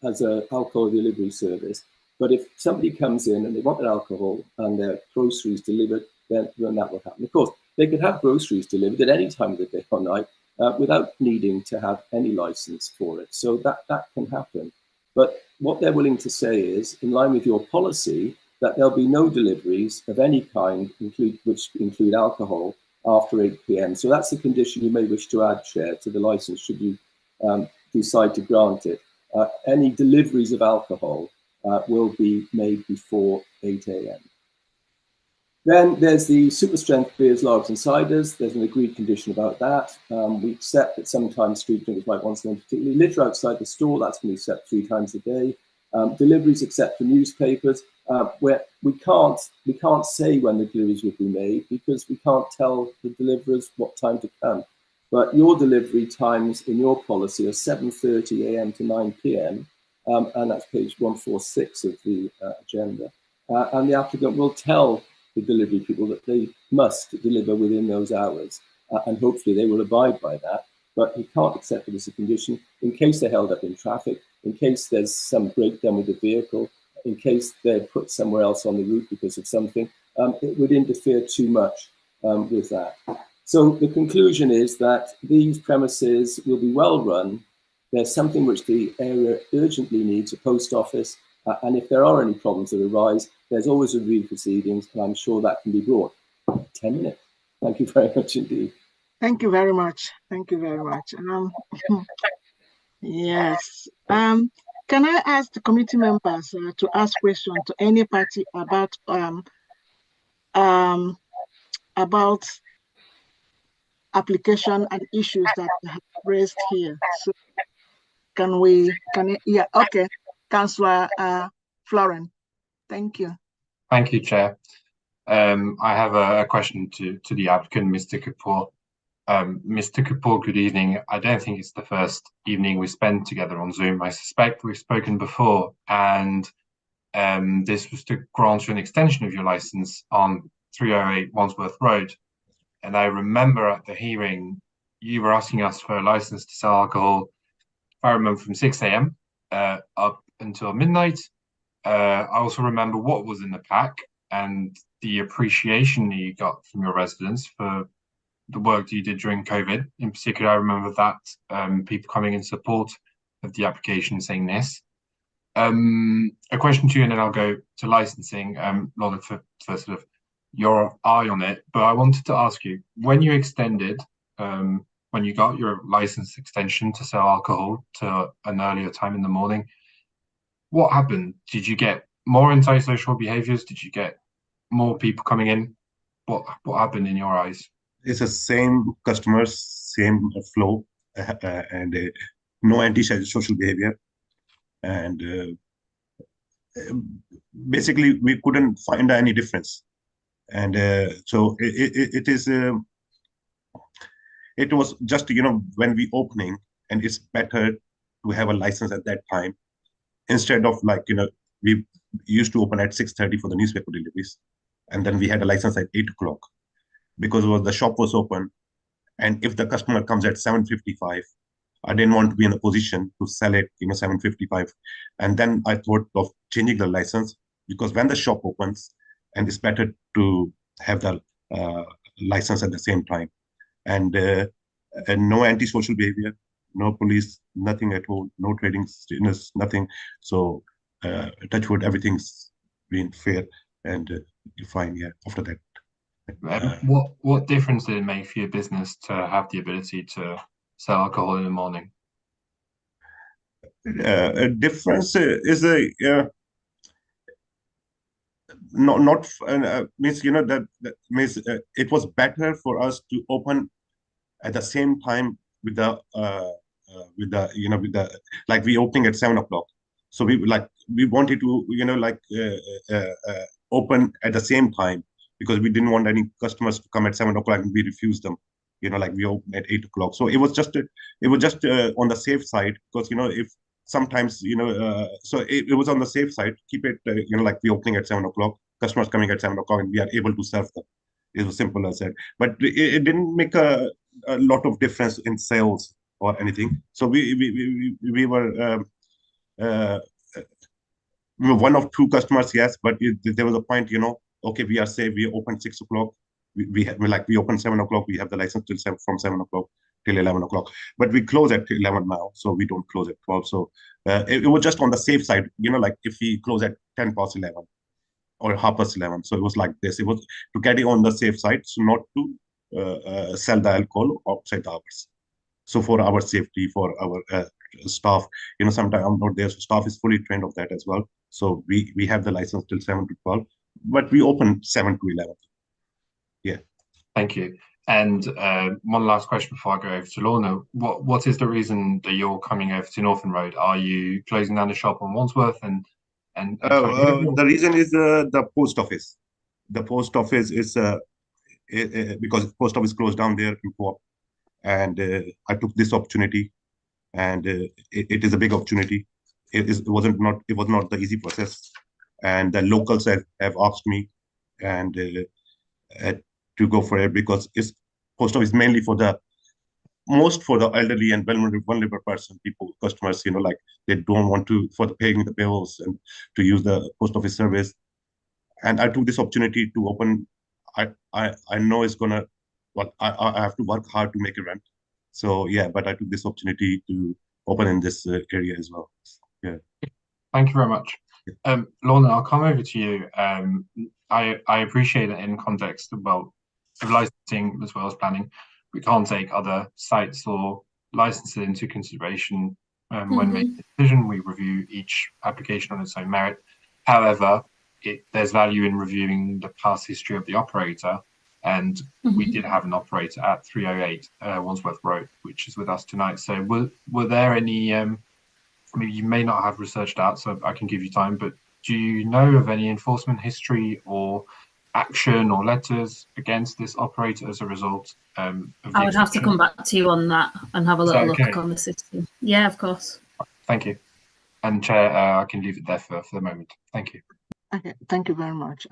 as an alcohol delivery service. But if somebody comes in and they want their alcohol and their groceries delivered, then that will happen. Of course, they could have groceries delivered at any time of the day or night without needing to have any license for it. So that can happen. But what they're willing to say is, in line with your policy, that there'll be no deliveries of any kind, which include alcohol, after 8 p.m. So that's the condition you may wish to add, Chair, to the license should you decide to grant it. Any deliveries of alcohol will be made before 8 a.m. Then there's the super strength beers, lagers and ciders. There's an agreed condition about that. We accept that sometimes street drinkers might want something particularly. Litter outside the store, that's going to be set 3 times a day. Deliveries except for newspapers, where we can't say when the deliveries will be made because we can't tell the deliverers what time to come. But your delivery times in your policy are 7:30 a.m. to 9 p.m. And that's page 146 of the agenda. And the applicant will tell the delivery people that they must deliver within those hours, and hopefully they will abide by that. But he can't accept it as a condition in case they're held up in traffic, in case there's some breakdown with the vehicle, in case they're put somewhere else on the route because of something. It would interfere too much with that. So the conclusion is that these premises will be well run. There's something which the area urgently needs, a post office, and if there are any problems that arise, there's always review proceedings, and I'm sure that can be brought. 10 minutes. Thank you very much indeed. Thank you very much. Thank you very much. Yes. Can I ask the committee members to ask questions to any party about application and issues that have raised here? So yeah, okay. Councillor Florin, thank you. Thank you, Chair. I have a question to the applicant, Mr. Kapoor. Mr. Kapoor, good evening. I don't think it's the first evening we spent together on Zoom. I suspect we've spoken before, and this was to grant you an extension of your license on 308 Wandsworth Road. And I remember at the hearing, you were asking us for a license to sell alcohol, if I remember, from 6 a.m. Up until midnight. I also remember what was in the pack and the appreciation that you got from your residents for the work that you did during COVID. In particular, I remember that people coming in support of the application saying this. A question to you, and then I'll go to licensing, Lorna, for sort of your eye on it. But I wanted to ask you, when you extended, when you got your license extension to sell alcohol to an earlier time in the morning, what happened? Did you get more antisocial behaviours? Did you get more people coming in? What happened in your eyes? It's the same customers, same flow, and no anti-social behavior. And basically, we couldn't find any difference. And so it was just, when we opening, and it's better to have a license at that time instead of we used to open at 6:30 for the newspaper deliveries, and then we had a license at 8 o'clock because the shop was open. And if the customer comes at 7:55, I didn't want to be in a position to sell it, 7:55. And then I thought of changing the license, because when the shop opens, and it's better to have the license at the same time. And no antisocial behavior, no police, nothing at all, no trading, nothing. So touch wood, everything's been fair and fine. Yeah, after that. What difference did it make for your business to have the ability to sell alcohol in the morning? A difference is not means that means it was better for us to open at the same time with the like we opening at 7 o'clock. So we wanted to open at the same time, because we didn't want any customers to come at 7 o'clock and we refuse them. We open at 8 o'clock. So it was just on the safe side, because if sometimes so it was on the safe side. Keep it we opening at 7 o'clock, customers coming at 7 o'clock, and we are able to serve them. It was simple as that. But it didn't make a lot of difference in sales or anything. So we were one of two customers, yes, but there was a point, okay, we are safe. We open 6 o'clock. We open 7 o'clock. We have the license till from 7 o'clock till 11 o'clock. But we close at 11 now, so we don't close at 12. So it was just on the safe side, if we close at 10 past 11 or 11:30. So it was like this. It was to get it on the safe side, so not to sell the alcohol outside the hours. So for our safety, for our staff, sometimes I'm not there, so staff is fully trained of that as well. So we have the license till 7 to 12, but we open 7 to 11. Yeah. Thank you. And one last question before I go over to Lorna. What is the reason that you're coming over to Northern Road? Are you closing down the shop on Wandsworth and the reason is the post office. The post office is because the post office closed down there in Co-op, and I took this opportunity, and it is a big opportunity. It was not the easy process, and the locals have asked me and to go for it, because it's post office mainly for the elderly and vulnerable person, customers, they don't want to for the paying the bills and to use the post office service. And I took this opportunity to open. I know it's gonna, I have to work hard to make it rent. So yeah, but I took this opportunity to open in this area as well. Yeah. Thank you very much. Lorna, I'll come over to you. I appreciate that in context of licensing as well as planning, we can't take other sites or licenses into consideration when making a decision. We review each application on its own merit. However, there's value in reviewing the past history of the operator, and we did have an operator at 308 Wandsworth Road, which is with us tonight. So were there any, you may not have researched out, so I can give you time, but do you know of any enforcement history or action or letters against this operator as a result of the I would have to come back to you on that and have a little look okay? on the system. Yeah, of course. Thank you. And Chair, I can leave it there for the moment. Thank you. Okay, thank you very much.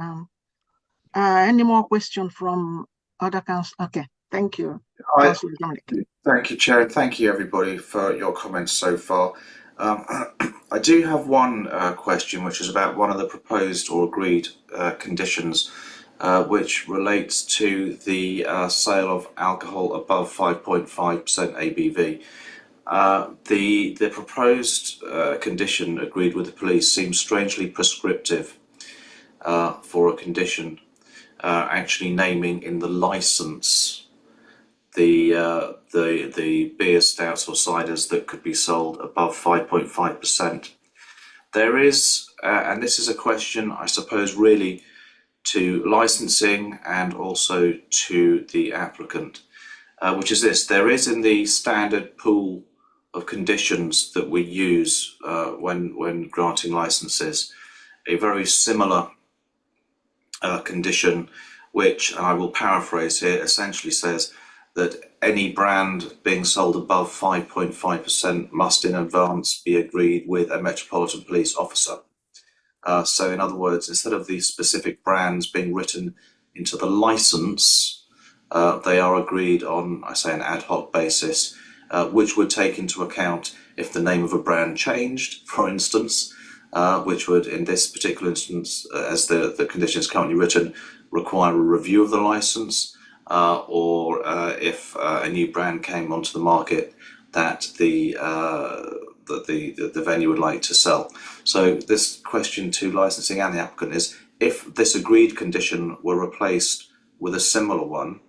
Any more questions from other council? Okay, thank you. Councillor Dominic. Thank you, Chair. Thank you, everybody, for your comments so far. I do have one question, which is about one of the proposed or agreed conditions, which relates to the sale of alcohol above 5.5% ABV. The proposed condition agreed with the police seems strangely prescriptive for a condition, actually naming in the licence the beer, stouts or ciders that could be sold above 5.5%. There is, and this is a question, I suppose, really to licensing and also to the applicant, which is this: there is in the standard pool of conditions that we use when granting licenses a very similar condition, which, and I will paraphrase here, essentially says that any brand being sold above 5.5% must in advance be agreed with a Metropolitan Police officer. So in other words, instead of the specific brands being written into the licence, they are agreed on, I say, an ad hoc basis, which would take into account if the name of a brand changed, for instance, which would, in this particular instance, as the condition is currently written, require a review of the licence, or if a new brand came onto the market that the venue would like to sell. So this question to licensing and the applicant is: if this agreed condition were replaced with a similar one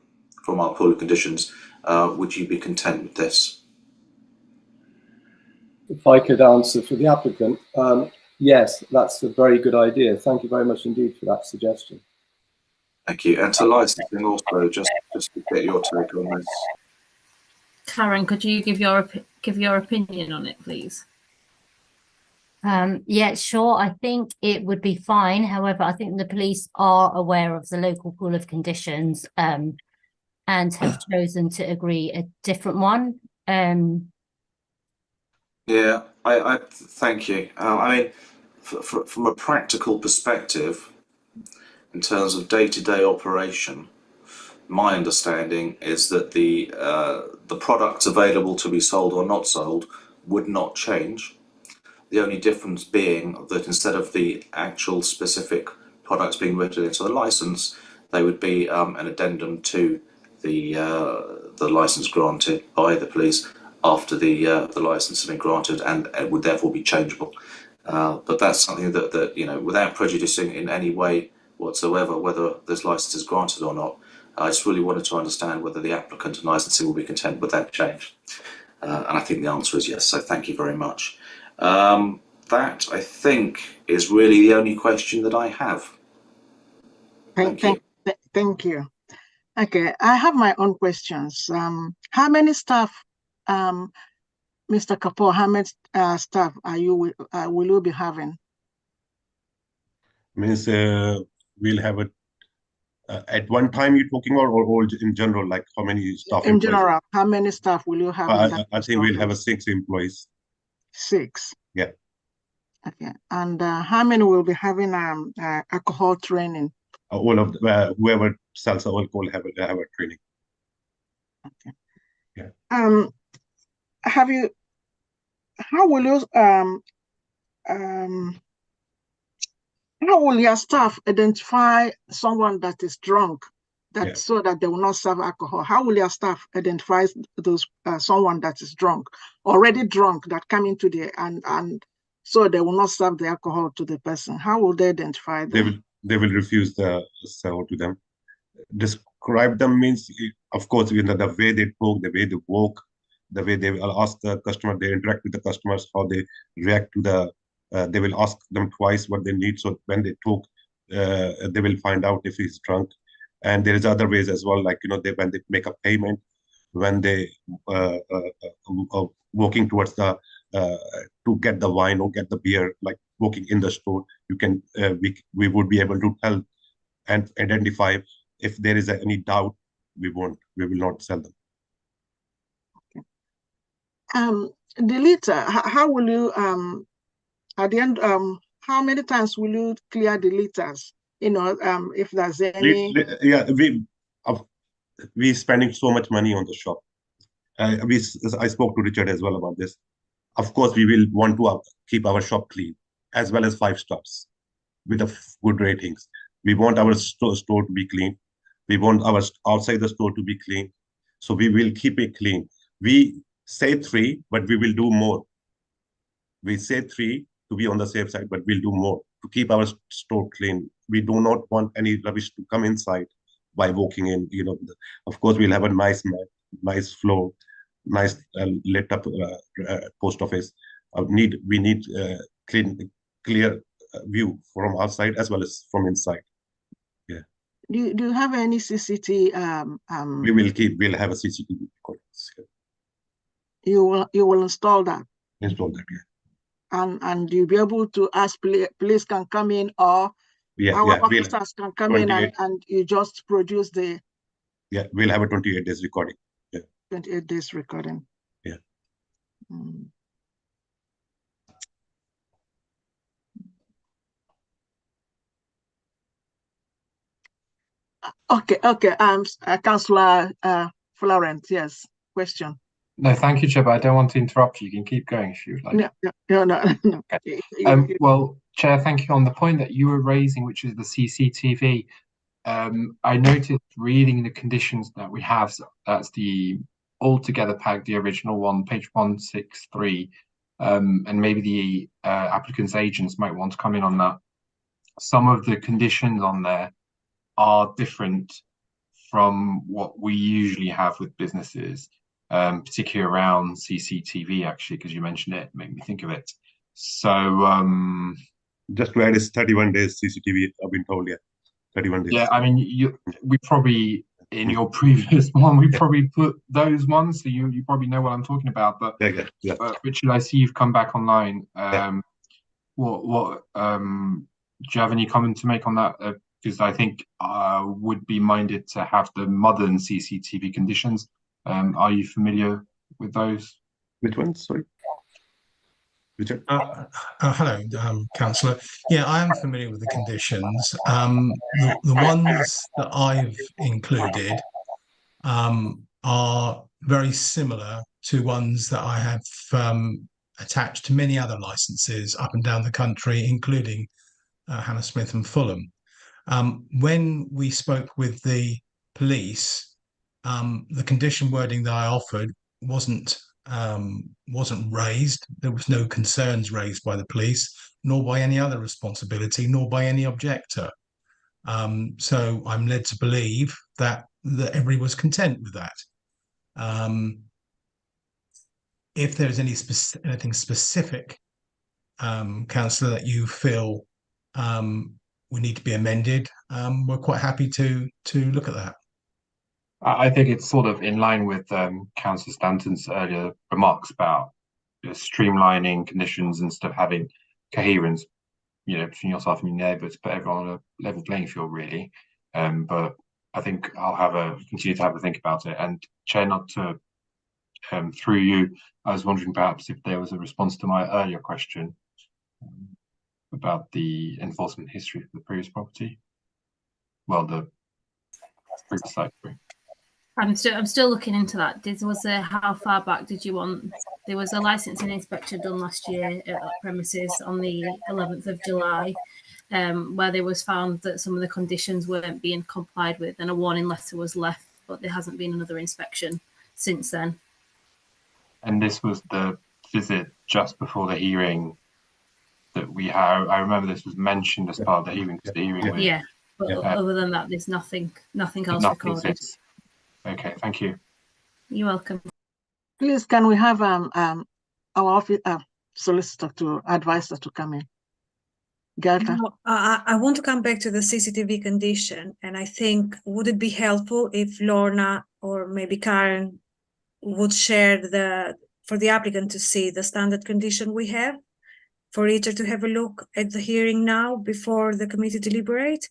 from our pool of conditions, would you be content with this? If I could answer for the applicant, yes, that's a very good idea. Thank you very much indeed for that suggestion. Thank you. And to licensing also, just to get your take on this. Karen, could you give your opinion on it, please? Yeah, sure. I think it would be fine. However, I think the police are aware of the local pool of conditions and have chosen to agree a different one. Yeah, I thank you. I mean, from a practical perspective, in terms of day-to-day operation, my understanding is that the products available to be sold or not sold would not change. The only difference being that instead of the actual specific products being written into the license, they would be an addendum to the license granted by the police after the license has been granted, and it would therefore be changeable. But that's something that you know, without prejudicing in any way whatsoever whether this license is granted or not. I just really wanted to understand whether the applicant and licensee will be content with that change. And I think the answer is yes, so thank you very much. That, I think, is really the only question that I have. Thank you. Okay, I have my own questions. How many staff, Mr. Kapoor, how many staff will you be having? Means we'll have a at one time you're talking or in general, like how many staff? In general, how many staff will you have? I think we'll have 6 employees. 6? Yeah. Okay, and how many will be having alcohol training? All of whoever sells alcohol have a training. Okay. Yeah. How will you how will your staff identify someone that is drunk, so that they will not serve alcohol? How will your staff identify those someone that is drunk, already drunk, that come into the and so they will not serve the alcohol to the person? How will they identify them? They will refuse the sell to them. Describe them means, of course, the way they talk, the way they walk, the way they will ask the customer, they interact with the customers, how they react to the. They will ask them twice what they need. So when they talk, they will find out if he's drunk. And there is other ways as well, like when they make a payment, when they walking towards the to get the wine or get the beer, like walking in the store, you can we would be able to tell and identify. If there is any doubt, we will not sell them. The litter, how will you at the end, how many times will you clear the litters? You know, if there's any. Yeah, we spending so much money on the shop. I spoke to Richard as well about this. Of course, we will want to keep our shop clean, as well as 5 stars with good ratings. We want our store to be clean. We want our outside the store to be clean. So we will keep it clean. We say 3, but we will do more. We say 3 to be on the safe side, but we'll do more to keep our store clean. We do not want any rubbish to come inside by walking in. You know, of course, we'll have a nice mat, nice floor, nice lit up post office. We need clear view from outside as well as from inside. Yeah. Do you have any CCTV? We'll have a CCTV recordings. You will install that. Install that, yeah. And you'll be able to ask police can come in, or our officers can come in and you just produce the. Yeah, we'll have a 28 days recording. Yeah. 28 days recording. Yeah. Okay. Councillor Florent, yes, question. No, thank you, Chair, but I don't want to interrupt you. You can keep going if you would like. No. Okay. Well, Chair, thank you. On the point that you were raising, which is the CCTV, I noticed reading the conditions that we have, that's the altogether pack, the original one, page 163, and maybe the applicant's agents might want to come in on that. Some of the conditions on there are different from what we usually have with businesses. Particularly around CCTV, actually, because you mentioned it, made me think of it. So just to add, is 31 days CCTV. I've been told, yeah, 31 days. Yeah, I mean, we probably in your previous one we probably put those ones, so you probably know what I'm talking about. But yeah. Richard, I see you've come back online. What do you have any comment to make on that? Because I think I would be minded to have the modern CCTV conditions. Are you familiar with those? Which ones? Sorry. Richard? Hello, Councillor. Yeah, I am familiar with the conditions. The ones that I've included are very similar to ones that I have attached to many other licenses up and down the country, including Hammersmith and Fulham. When we spoke with the police, the condition wording that I offered wasn't raised. There was no concerns raised by the police, nor by any other responsibility, nor by any objector. So I'm led to believe that everybody was content with that. If there's anything specific, Councillor, that you feel we need to be amended, we're quite happy to look at that. I think it's sort of in line with Councillor Stanton's earlier remarks about streamlining conditions instead of having coherence, between yourself and your neighbours, put everyone on a level playing field, really. But I think I'll continue to have a think about it. And Chair, not to through you, I was wondering perhaps if there was a response to my earlier question about the enforcement history of the previous property. Well, the previous site. I'm still looking into that. How far back did you want? There was a licensing inspection done last year at that premises on the 11th of July, where there was found that some of the conditions weren't being complied with, and a warning letter was left, but there hasn't been another inspection since then. And this was the visit just before the hearing that we had. I remember this was mentioned as part of the hearing. But other than that, there's nothing else recorded. Exists. Okay, thank you. You're welcome. Please, can we have our office solicitor advisor to come in? Gelta? I want to come back to the CCTV condition, and I think would it be helpful if Lorna or maybe Karen would share for the applicant to see the standard condition we have, for Richard to have a look at the hearing now before the committee deliberate?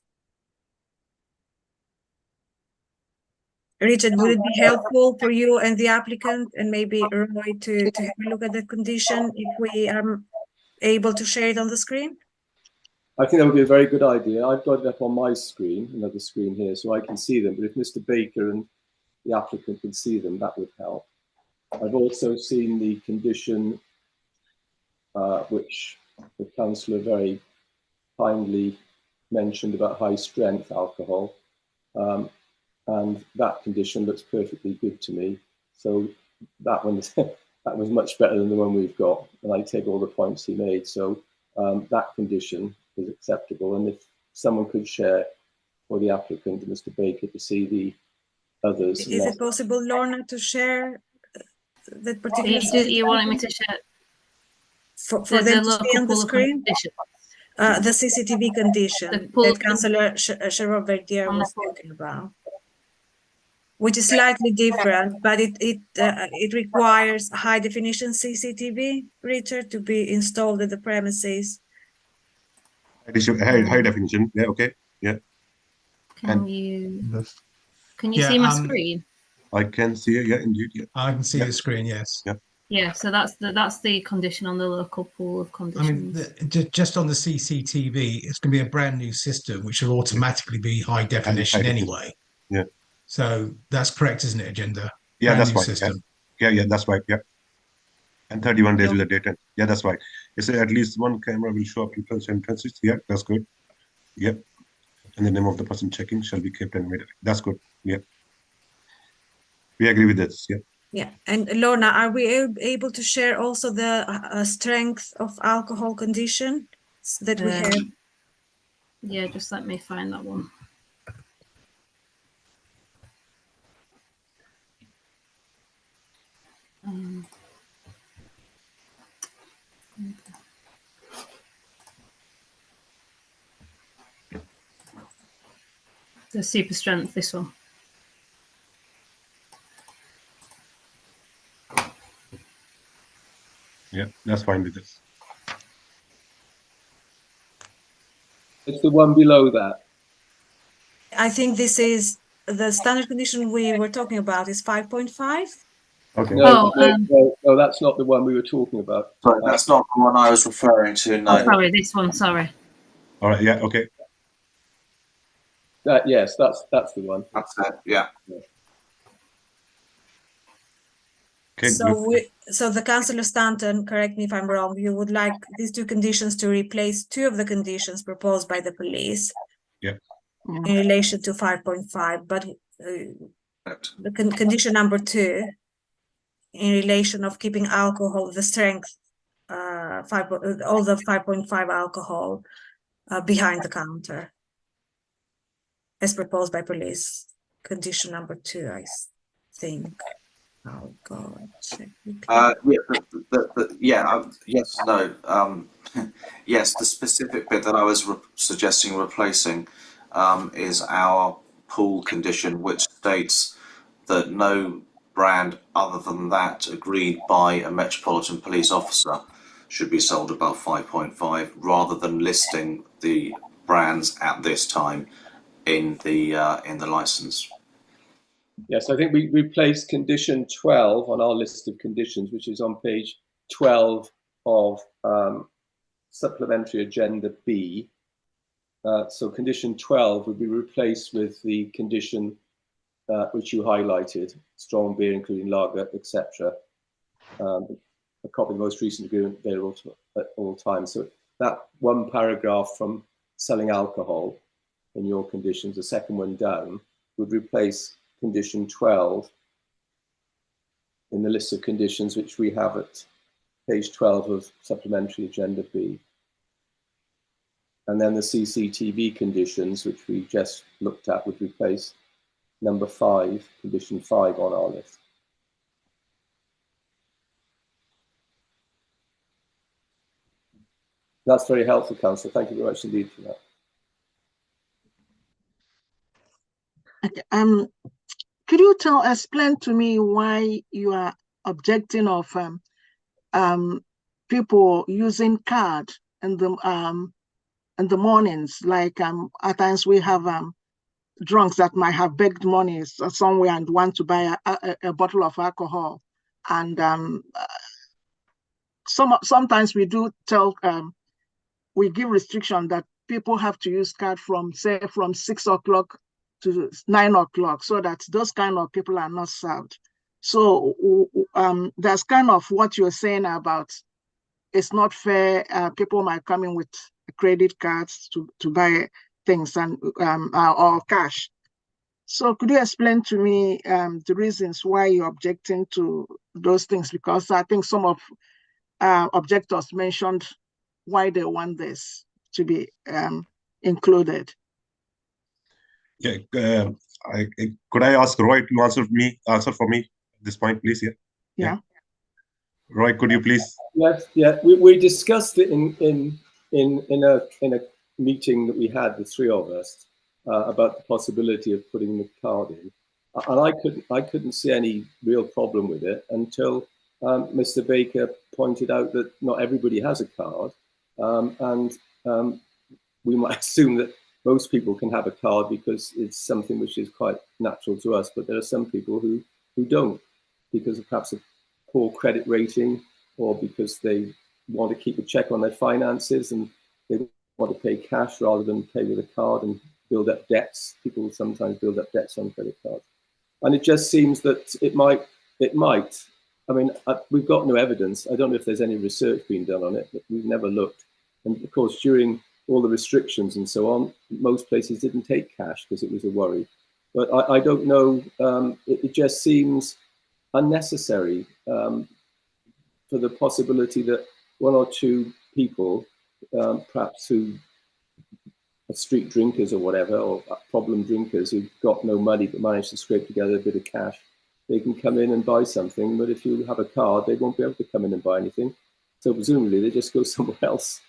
Richard, would it be helpful for you and the applicant and maybe Roy to have a look at the condition if we are able to share it on the screen? I think that would be a very good idea. I've got it up on my screen, another screen here, so I can see them. But if Mr. Baker and the applicant can see them, that would help. I've also seen the condition which the councillor very kindly mentioned about high strength alcohol. And that condition looks perfectly good to me. So that one, that was much better than the one we've got. And I take all the points he made. So that condition is acceptable. And if someone could share for the applicant, Mr. Baker, to see the others. Is it possible, Lorna, to share that particular? You wanting me to share? For them to see on the screen? The CCTV condition that Councillor Sharon Verdier was talking about, which is slightly different, but it requires high definition CCTV, Richard, to be installed at the premises. High definition, yeah, okay, yeah. Can you see my screen? I can see it, yeah, indeed, yeah. I can see the screen, yes. Yeah. Yeah, so that's the condition on the local pool of conditions. I mean, just on the CCTV, it's going to be a brand new system, which will automatically be high definition anyway. Yeah. So that's correct, isn't it, Agenda? Yeah, Brand that's new right. system. Yeah, that's right. Yeah. And 31 days with the data. Yeah, that's right. It's at least one camera will show up in first entrances. Yeah, that's good. Yeah. And the name of the person checking shall be kept and made. That's good. Yeah. We agree with this. Yeah. Yeah, and Lorna, are we able to share also the strength of alcohol condition that we have? Yeah, just let me find that one. The super strength, this one. Yeah, that's fine with this. It's the one below that. I think this is the standard condition we were talking about is 5.5. Okay. No, no, that's not the one we were talking about. Sorry, that's not the one I was referring to. No. Oh, sorry, this one. Sorry. All right. Yeah. Okay. Yes, that's the one. That's it. Yeah. Okay, so the Councillor Stanton, correct me if I'm wrong, you would like these two conditions to replace two of the conditions proposed by the police. Yeah. In relation to 5.5, but the condition number 2 in relation of keeping alcohol, the strength, all the 5.5 alcohol behind the counter, as proposed by police. Condition number 2, I think. Oh God! Yes, no. Yes, the specific bit that I was suggesting replacing is our pool condition, which states that no brand other than that agreed by a Metropolitan Police officer should be sold above 5.5, rather than listing the brands at this time in the license. Yes, I think we replaced condition 12 on our list of conditions, which is on page 12 of supplementary agenda B. So condition 12 would be replaced with the condition which you highlighted: strong beer, including lager, etc. A copy of the most recent agreement available at all times. So that one paragraph from selling alcohol in your conditions, the second one down, would replace condition 12 in the list of conditions which we have at page 12 of supplementary agenda B. And then the CCTV conditions, which we just looked at, would replace number 5, condition 5 on our list. That's very helpful, Councillor. Thank you very much indeed for that. Okay, could you explain to me why you are objecting of people using card in the mornings? Like at times we have drunks that might have begged money somewhere and want to buy a bottle of alcohol. And sometimes we do tell, we give restriction that people have to use card from, say, from 6 o'clock to 9 o'clock, so that those kind of people are not served. So that's kind of what you're saying about it's not fair. People might come in with credit cards to buy things and or cash. So could you explain to me the reasons why you're objecting to those things? Because I think some of objectors mentioned why they want this to be included. Yeah, could I ask Roy to answer for me at this point, please? Yeah. Roy, could you please? Yes, yeah. We discussed it in a meeting that we had, the three of us, about the possibility of putting the card in, and I couldn't see any real problem with it until Mr. Baker pointed out that not everybody has a card, and we might assume that most people can have a card because it's something which is quite natural to us, but there are some people who don't, because of perhaps a poor credit rating, or because they want to keep a check on their finances and they want to pay cash rather than pay with a card and build up debts. People sometimes build up debts on credit cards. And it just seems that it might, I mean, we've got no evidence. I don't know if there's any research being done on it, but we've never looked. And of course, during all the restrictions and so on, most places didn't take cash because it was a worry. But I don't know, it just seems unnecessary for the possibility that one or two people, perhaps who are street drinkers or whatever, or problem drinkers who've got no money but manage to scrape together a bit of cash, they can come in and buy something. But if you have a card, they won't be able to come in and buy anything. So presumably they just go somewhere else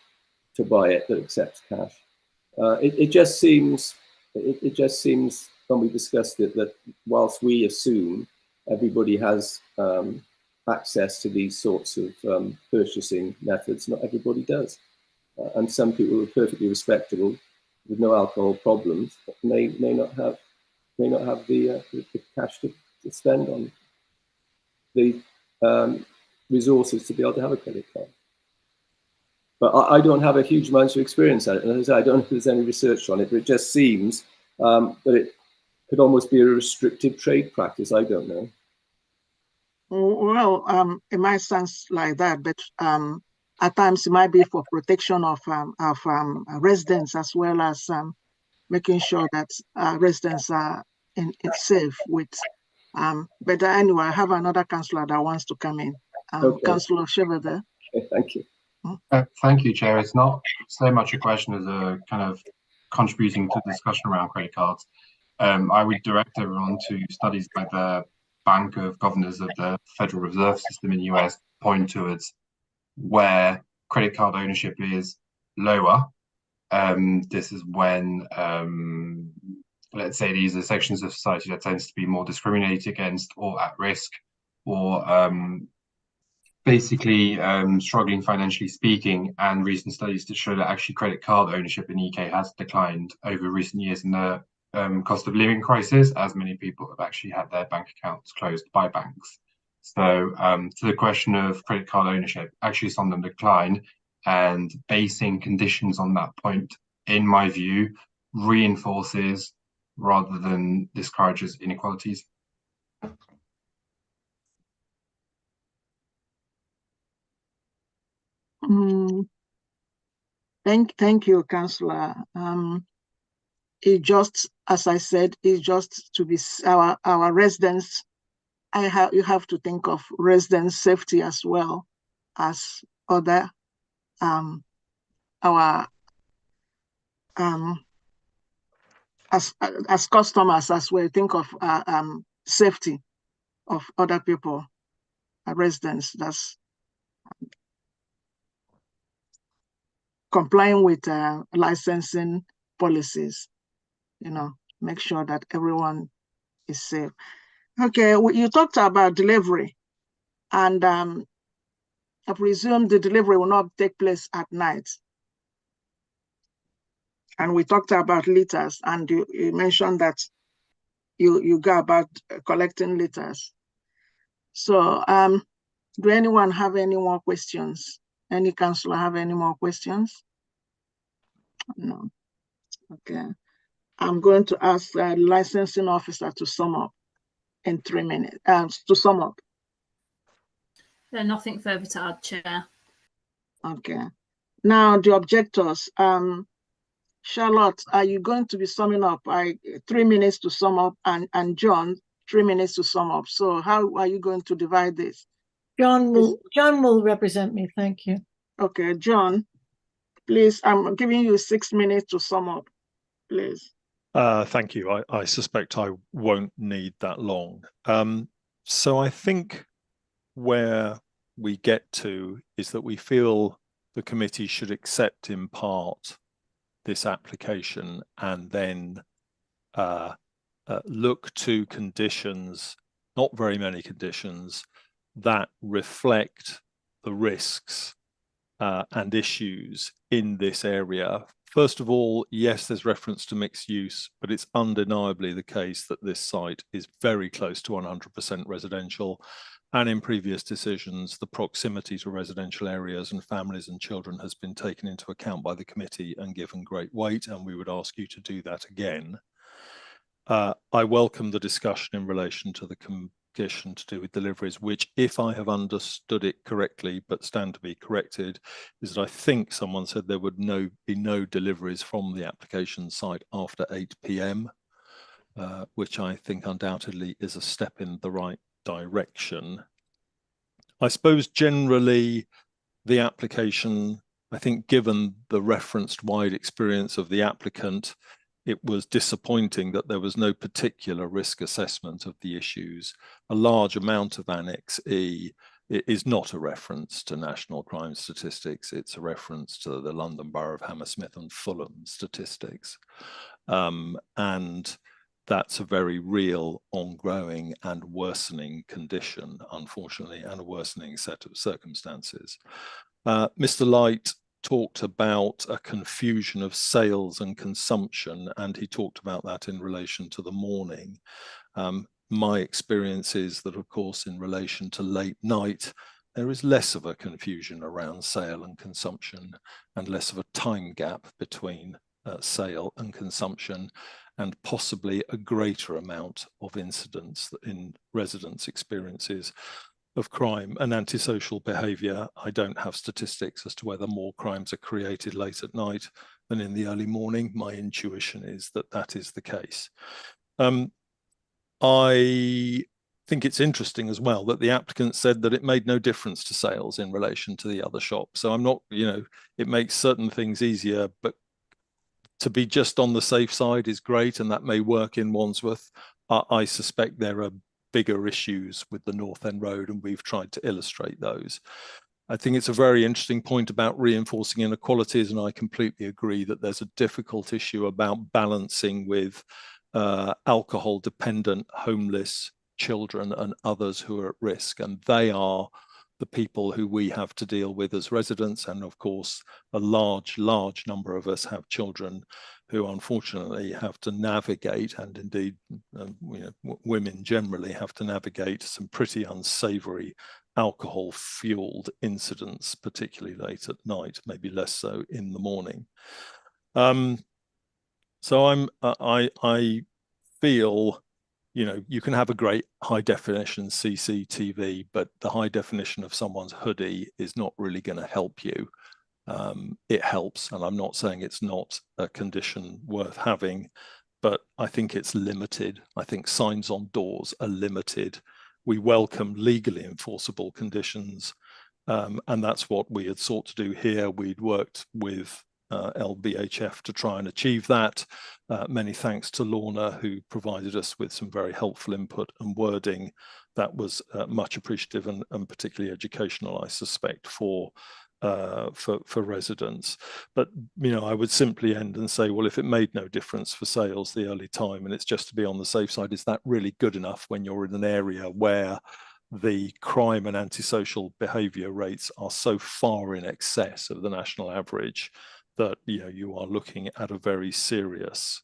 to buy it that accepts cash. It just seems when we discussed it that whilst we assume everybody has access to these sorts of purchasing methods, not everybody does. And some people who are perfectly respectable with no alcohol problems may not have the cash to spend on the resources to be able to have a credit card. But I don't have a huge amount of experience at it. And as I say, I don't know if there's any research on it, but it just seems that it could almost be a restrictive trade practice. I don't know. Well, it might sound like that, but at times it might be for protection of residents, as well as making sure that residents are safe with. But anyway, I have another councillor that wants to come in. Okay. Councillor Chevalier. Okay, thank you. Thank you, Chair. It's not so much a question as a kind of contributing to the discussion around credit cards. I would direct everyone to studies by the Bank of Governors of the Federal Reserve System in the US point towards where credit card ownership is lower. This is when, let's say, these are sections of society that tends to be more discriminated against or at risk, or basically struggling financially speaking, and recent studies to show that actually credit card ownership in the UK has declined over recent years in the cost of living crisis, as many people have actually had their bank accounts closed by banks. So to the question of credit card ownership, actually it's on the decline, and basing conditions on that point, in my view, reinforces rather than discourages inequalities. Thank you, Councillor. It just, as I said, it's just to be our residents. You have to think of resident safety as well as other as customers as well. Think of safety of other people, residents. That's complying with licensing policies. Make sure that everyone is safe. Okay, you talked about delivery, and I presume the delivery will not take place at night. and we talked about litters, and you mentioned that you go about collecting litters. So do anyone have any more questions? Any councillor have any more questions? No. Okay. I'm going to ask the licensing officer to sum up in 3 minutes. To sum up. Nothing further to add, Chair. Okay. Now the objectors. Charlotte, are you going to be summing up? 3 minutes to sum up, and John, 3 minutes to sum up. So how are you going to divide this? John will represent me. Thank you. Okay, John, please, I'm giving you 6 minutes to sum up, please. Thank you. I suspect I won't need that long. So I think where we get to is that we feel the committee should accept in part this application and then look to conditions, not very many conditions, that reflect the risks and issues in this area. First of all, yes, there's reference to mixed use, but it's undeniably the case that this site is very close to 100% residential. And in previous decisions, the proximity to residential areas and families and children has been taken into account by the committee and given great weight, and we would ask you to do that again. I welcome the discussion in relation to the condition to do with deliveries, which, if I have understood it correctly, but stand to be corrected, is that I think someone said there would be no deliveries from the application site after 8 p.m, which I think undoubtedly is a step in the right direction. I suppose generally the application, I think given the referenced wide experience of the applicant, it was disappointing that there was no particular risk assessment of the issues. A large amount of Annex E is not a reference to national crime statistics. It's a reference to the London Borough of Hammersmith and Fulham statistics. And that's a very real, ongoing and worsening condition, unfortunately, and a worsening set of circumstances. Mr. Light talked about a confusion of sales and consumption, and he talked about that in relation to the morning. My experience is that, of course, in relation to late night, there is less of a confusion around sale and consumption and less of a time gap between sale and consumption, and possibly a greater amount of incidents in residents' experiences of crime and antisocial behaviour. I don't have statistics as to whether more crimes are created late at night than in the early morning. My intuition is that that is the case. I think it's interesting as well that the applicant said that it made no difference to sales in relation to the other shop. So I'm not, it makes certain things easier, but to be just on the safe side is great, and that may work in Wandsworth. I suspect there are bigger issues with the North End Road, and we've tried to illustrate those. I think it's a very interesting point about reinforcing inequalities, and I completely agree that there's a difficult issue about balancing with alcohol-dependent, homeless children and others who are at risk, and they are the people who we have to deal with as residents. And of course, a large number of us have children who unfortunately have to navigate, and indeed women generally have to navigate some pretty unsavory alcohol-fueled incidents, particularly late at night, maybe less so in the morning. So I feel, you can have a great high definition CCTV, but the high definition of someone's hoodie is not really going to help you. It helps, and I'm not saying it's not a condition worth having, but I think it's limited. I think signs on doors are limited. We welcome legally enforceable conditions, and that's what we had sought to do here. We'd worked with LBHF to try and achieve that. Many thanks to Lorna, who provided us with some very helpful input and wording that was much appreciative and particularly educational, I suspect, for residents. But I would simply end and say, well, if it made no difference for sales the early time, and it's just to be on the safe side, is that really good enough when you're in an area where the crime and antisocial behaviour rates are so far in excess of the national average that you are looking at a very serious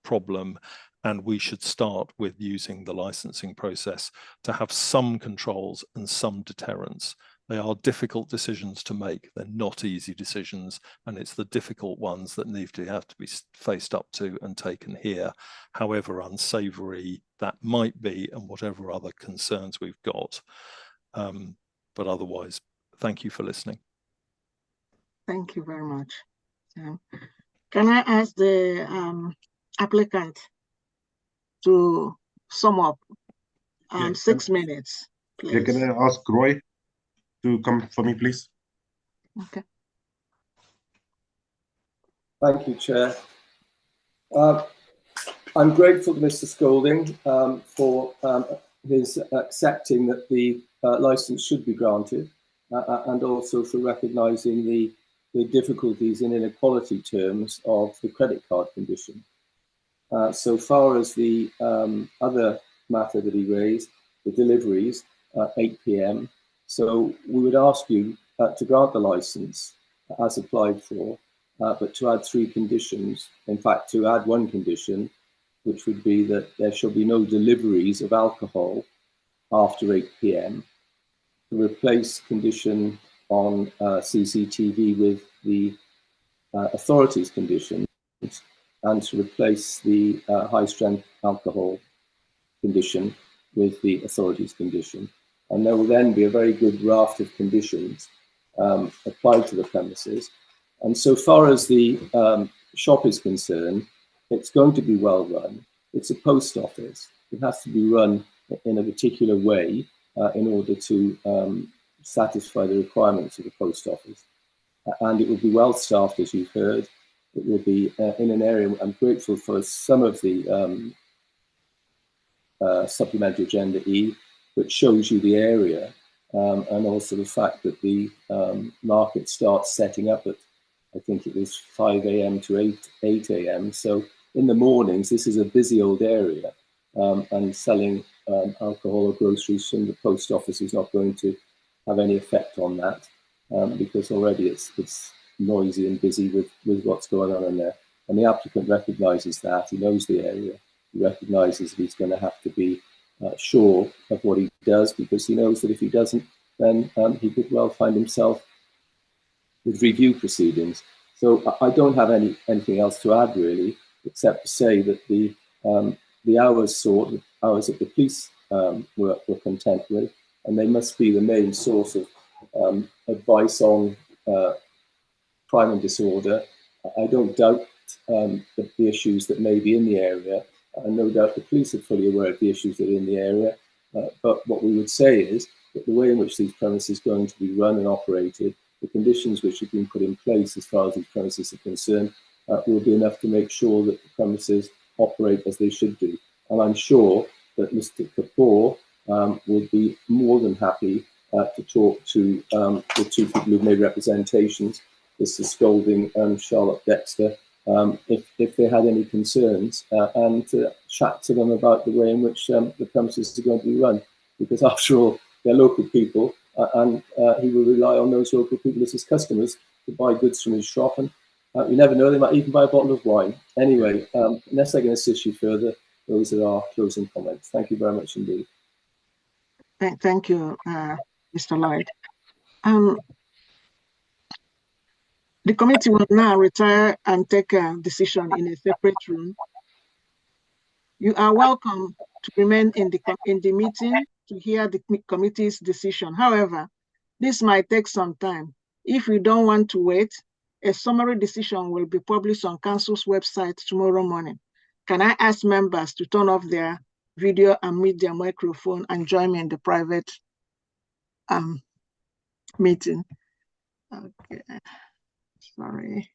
problem, and we should start with using the licensing process to have some controls and some deterrence. They are difficult decisions to make. They're not easy decisions, and it's the difficult ones that have to be faced up to and taken here, however unsavory that might be and whatever other concerns we've got. But otherwise, thank you for listening. Thank you very much. Can I ask the applicant to sum up 6 minutes, please? Yeah, can I ask Roy to come for me, please? Okay. Thank you, Chair. I'm grateful to Mr. Scolding for his accepting that the licence should be granted, and also for recognising the difficulties in inequality terms of the credit card condition. So far as the other matter that he raised, the deliveries, 8 p.m. So we would ask you to grant the licence as applied for, but to add 3 conditions. In fact, to add 1 condition, which would be that there shall be no deliveries of alcohol after 8 p.m. To replace condition on CCTV with the authorities' conditions, and to replace the high-strength alcohol condition with the authorities' condition. And there will then be a very good raft of conditions applied to the premises. And so far as the shop is concerned, it's going to be well run. It's a post office. It has to be run in a particular way in order to satisfy the requirements of the post office. And it will be well staffed, as you've heard. It will be in an area. I'm grateful for some of the supplementary agenda E, which shows you the area, and also the fact that the market starts setting up at, I think it was 5 a.m. to 8 a.m. So in the mornings, this is a busy old area, and selling alcohol or groceries from the post office is not going to have any effect on that, because already it's noisy and busy with what's going on in there. And the applicant recognises that. He knows the area. He recognises that he's going to have to be sure of what he does, because he knows that if he doesn't, then he could well find himself with review proceedings. So I don't have anything else to add, really, except to say that the hours that the police were content with, and they must be the main source of advice on crime and disorder. I don't doubt the issues that may be in the area, and no doubt the police are fully aware of the issues that are in the area. But what we would say is that the way in which these premises are going to be run and operated, the conditions which have been put in place as far as these premises are concerned, will be enough to make sure that the premises operate as they should do. And I'm sure that Mr. Kapoor would be more than happy to talk to the 2 people who've made representations, Mr. Scolding and Charlotte Dexter, if they had any concerns, and to chat to them about the way in which the premises are going to be run. Because after all, they're local people, and he will rely on those local people as his customers to buy goods from his shop. And you never know, they might even buy a bottle of wine. Anyway, unless I can assist you further, those are our closing comments. Thank you very much indeed. Thank you, Mr. Lloyd. The committee will now retire and take a decision in a separate room. You are welcome to remain in the meeting to hear the committee's decision. However, this might take some time. If you don't want to wait, a summary decision will be published on Council's website tomorrow morning. Can I ask members to turn off their video and mute their microphone and join me in the private meeting? Okay, sorry.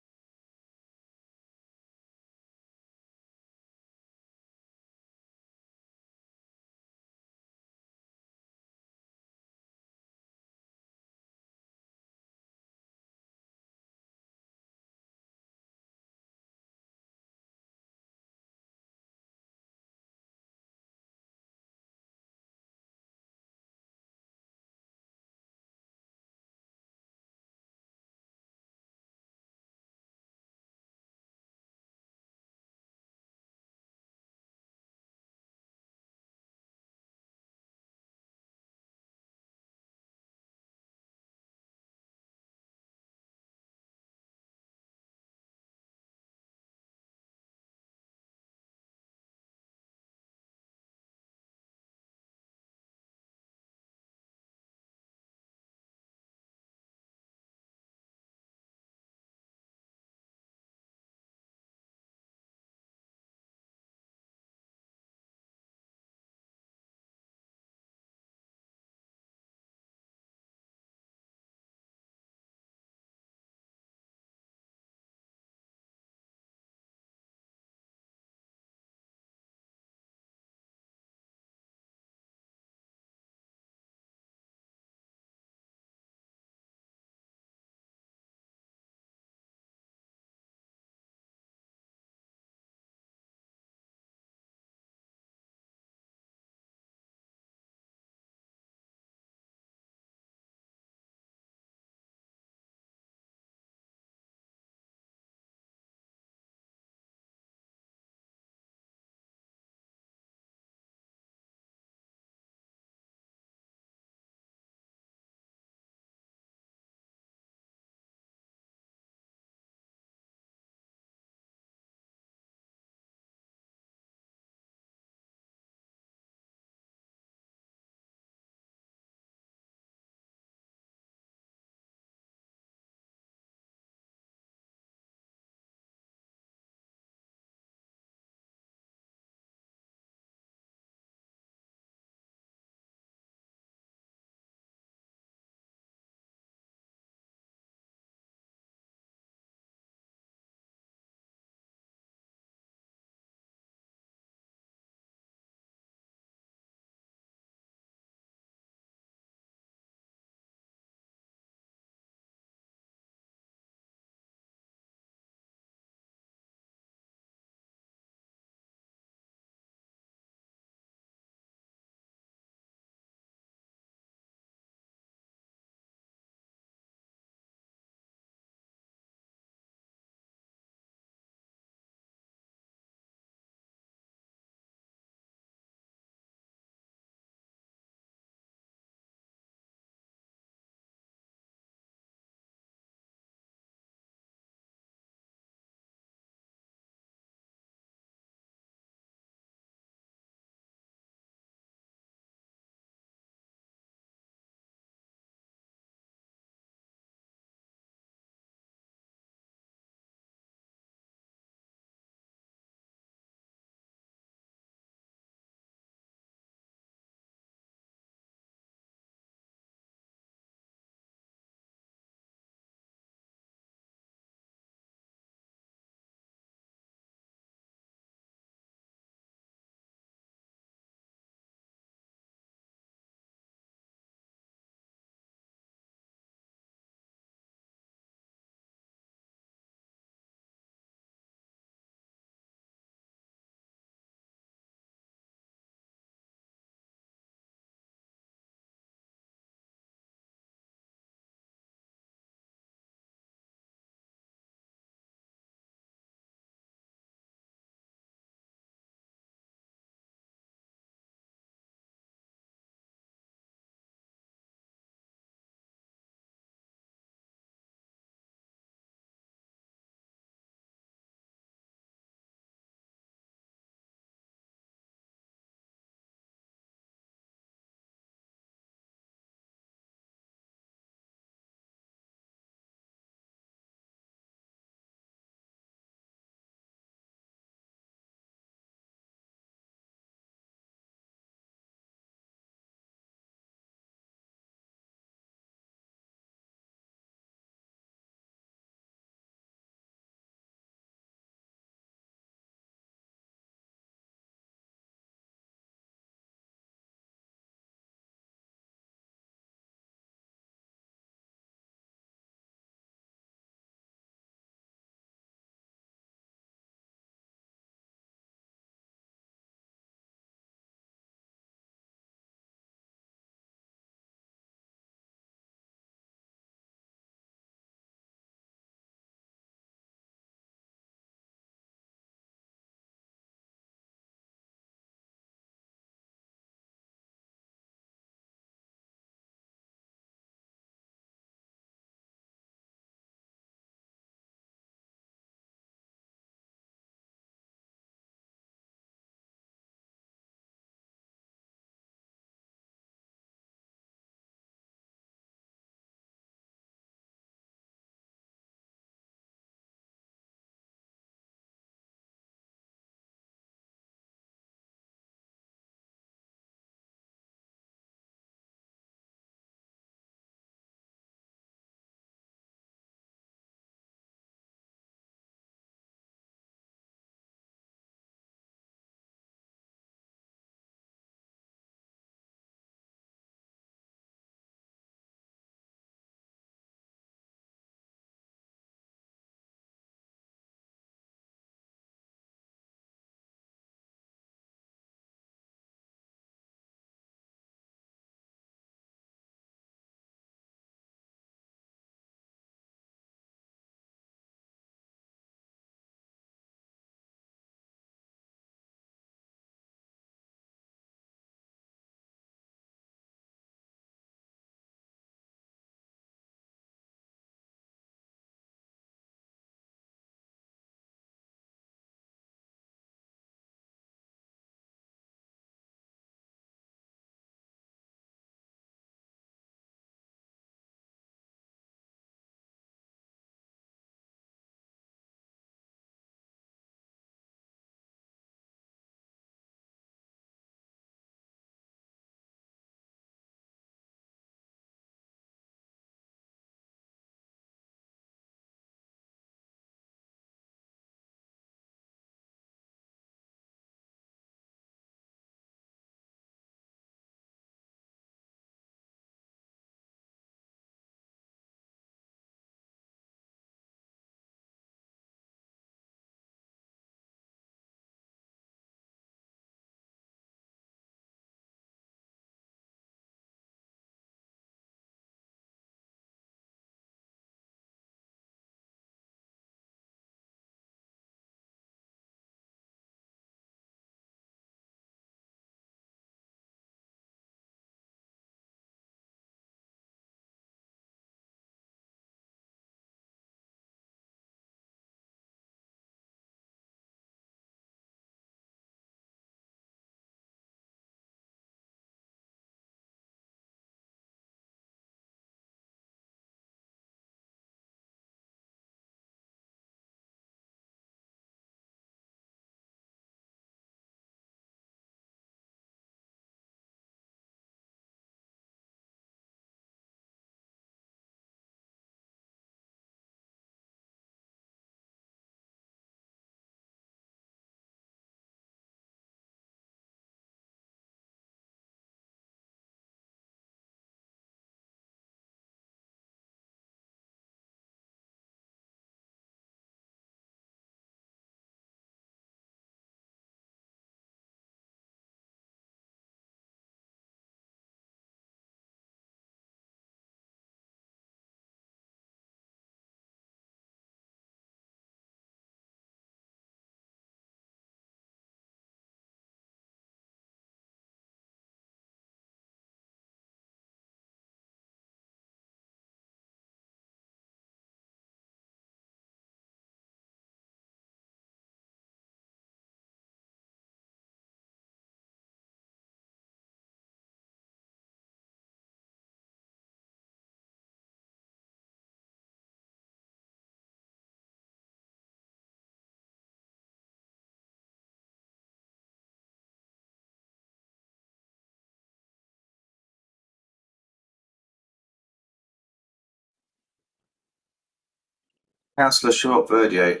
Councillor Short-Verdier,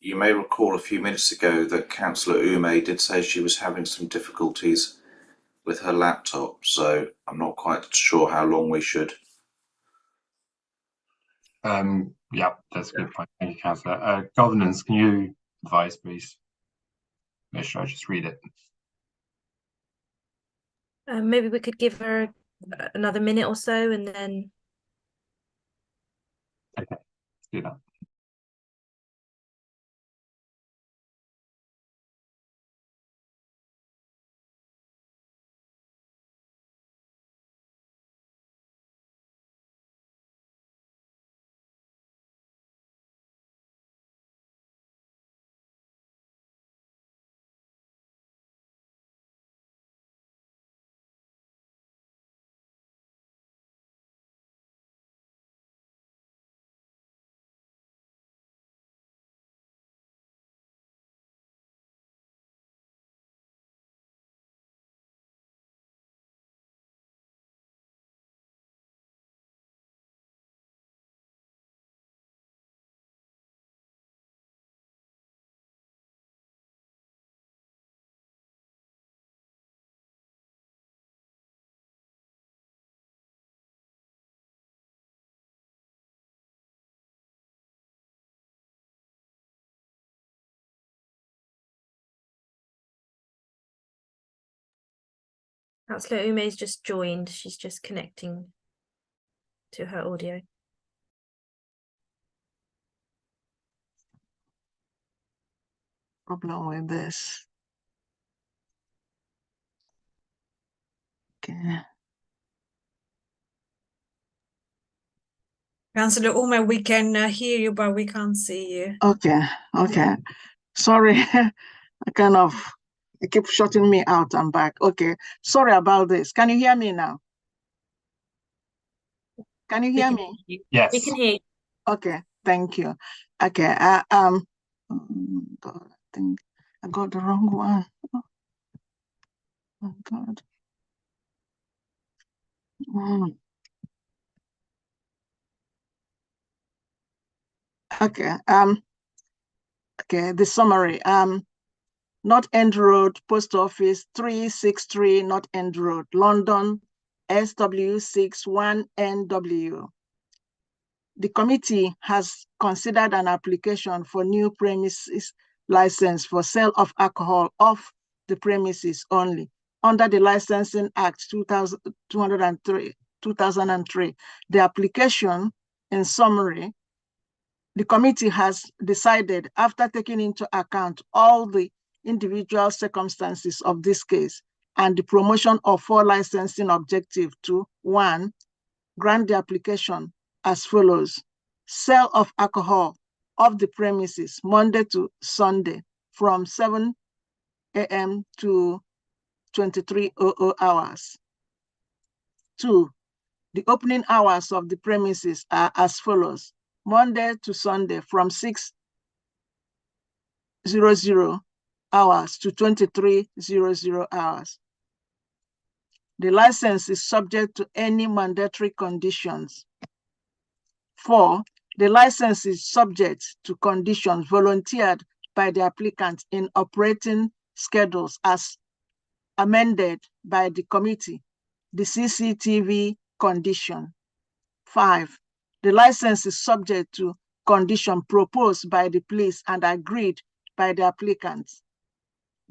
you may recall a few minutes ago that Councillor Ume did say she was having some difficulties with her laptop, so I'm not quite sure how long we should. Yeah, that's a good point. Thank you, Councillor. Governance, can you advise, please? Make sure I just read it. Maybe we could give her another minute or so and then. Okay, let's do that. Councillor Ume's just joined. She's just connecting to her audio. Problem with this. Okay. Councillor Ume, we can hear you, but we can't see you. Okay. Sorry, it keeps shutting me out. I'm back. Okay. Sorry about this. Can you hear me now? Can you hear me? Yes. We can hear you. Okay. Thank you. Okay. Oh God, I think I got the wrong one. Oh God. Okay. Okay. The summary. North End Road, Post Office 363 North End Road, London, SW61NW. The committee has considered an application for new premises license for sale of alcohol off the premises only under the Licensing Act 2003. The application, in summary, the committee has decided, after taking into account all the individual circumstances of this case and the promotion of 4 licensing objectives, to 1, grant the application as follows: sale of alcohol off the premises Monday to Sunday from 7 a.m. to 23:00 hours. 2, the opening hours of the premises are as follows: Monday to Sunday from 6:00 hours to 23:00 hours. The license is subject to any mandatory conditions. 4, the license is subject to conditions volunteered by the applicant in operating schedules as amended by the committee, the CCTV condition. 5, the license is subject to condition proposed by the police and agreed by the applicant.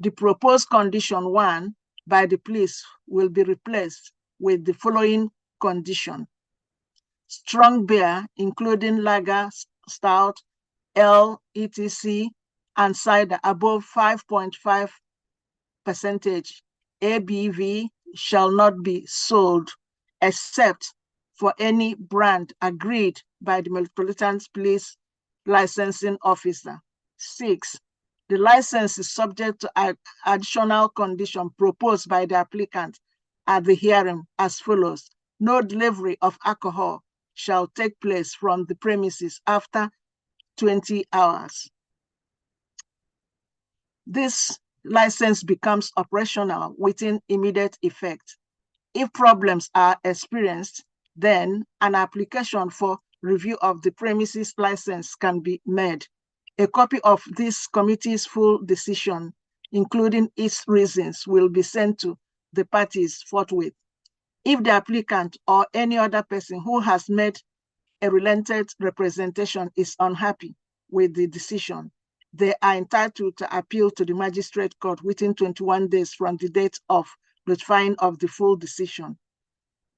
The proposed condition 1 by the police will be replaced with the following condition: strong beer, including lager, stout, ale, etc., and cider above 5.5% ABV shall not be sold except for any brand agreed by the Metropolitan Police licensing officer. 6, the license is subject to additional condition proposed by the applicant at the hearing as follows: no delivery of alcohol shall take place from the premises after 20 hours. This license becomes operational within immediate effect. If problems are experienced, then an application for review of the premises license can be made. A copy of this committee's full decision, including its reasons, will be sent to the parties forthwith. If the applicant or any other person who has made a relented representation is unhappy with the decision, they are entitled to appeal to the magistrate court within 21 days from the date of notifying of the full decision.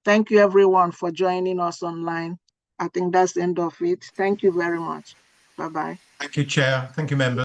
Thank you everyone for joining us online. I think that's the end of it. Thank you very much. Bye-bye. Thank you, Chair. Thank you, members.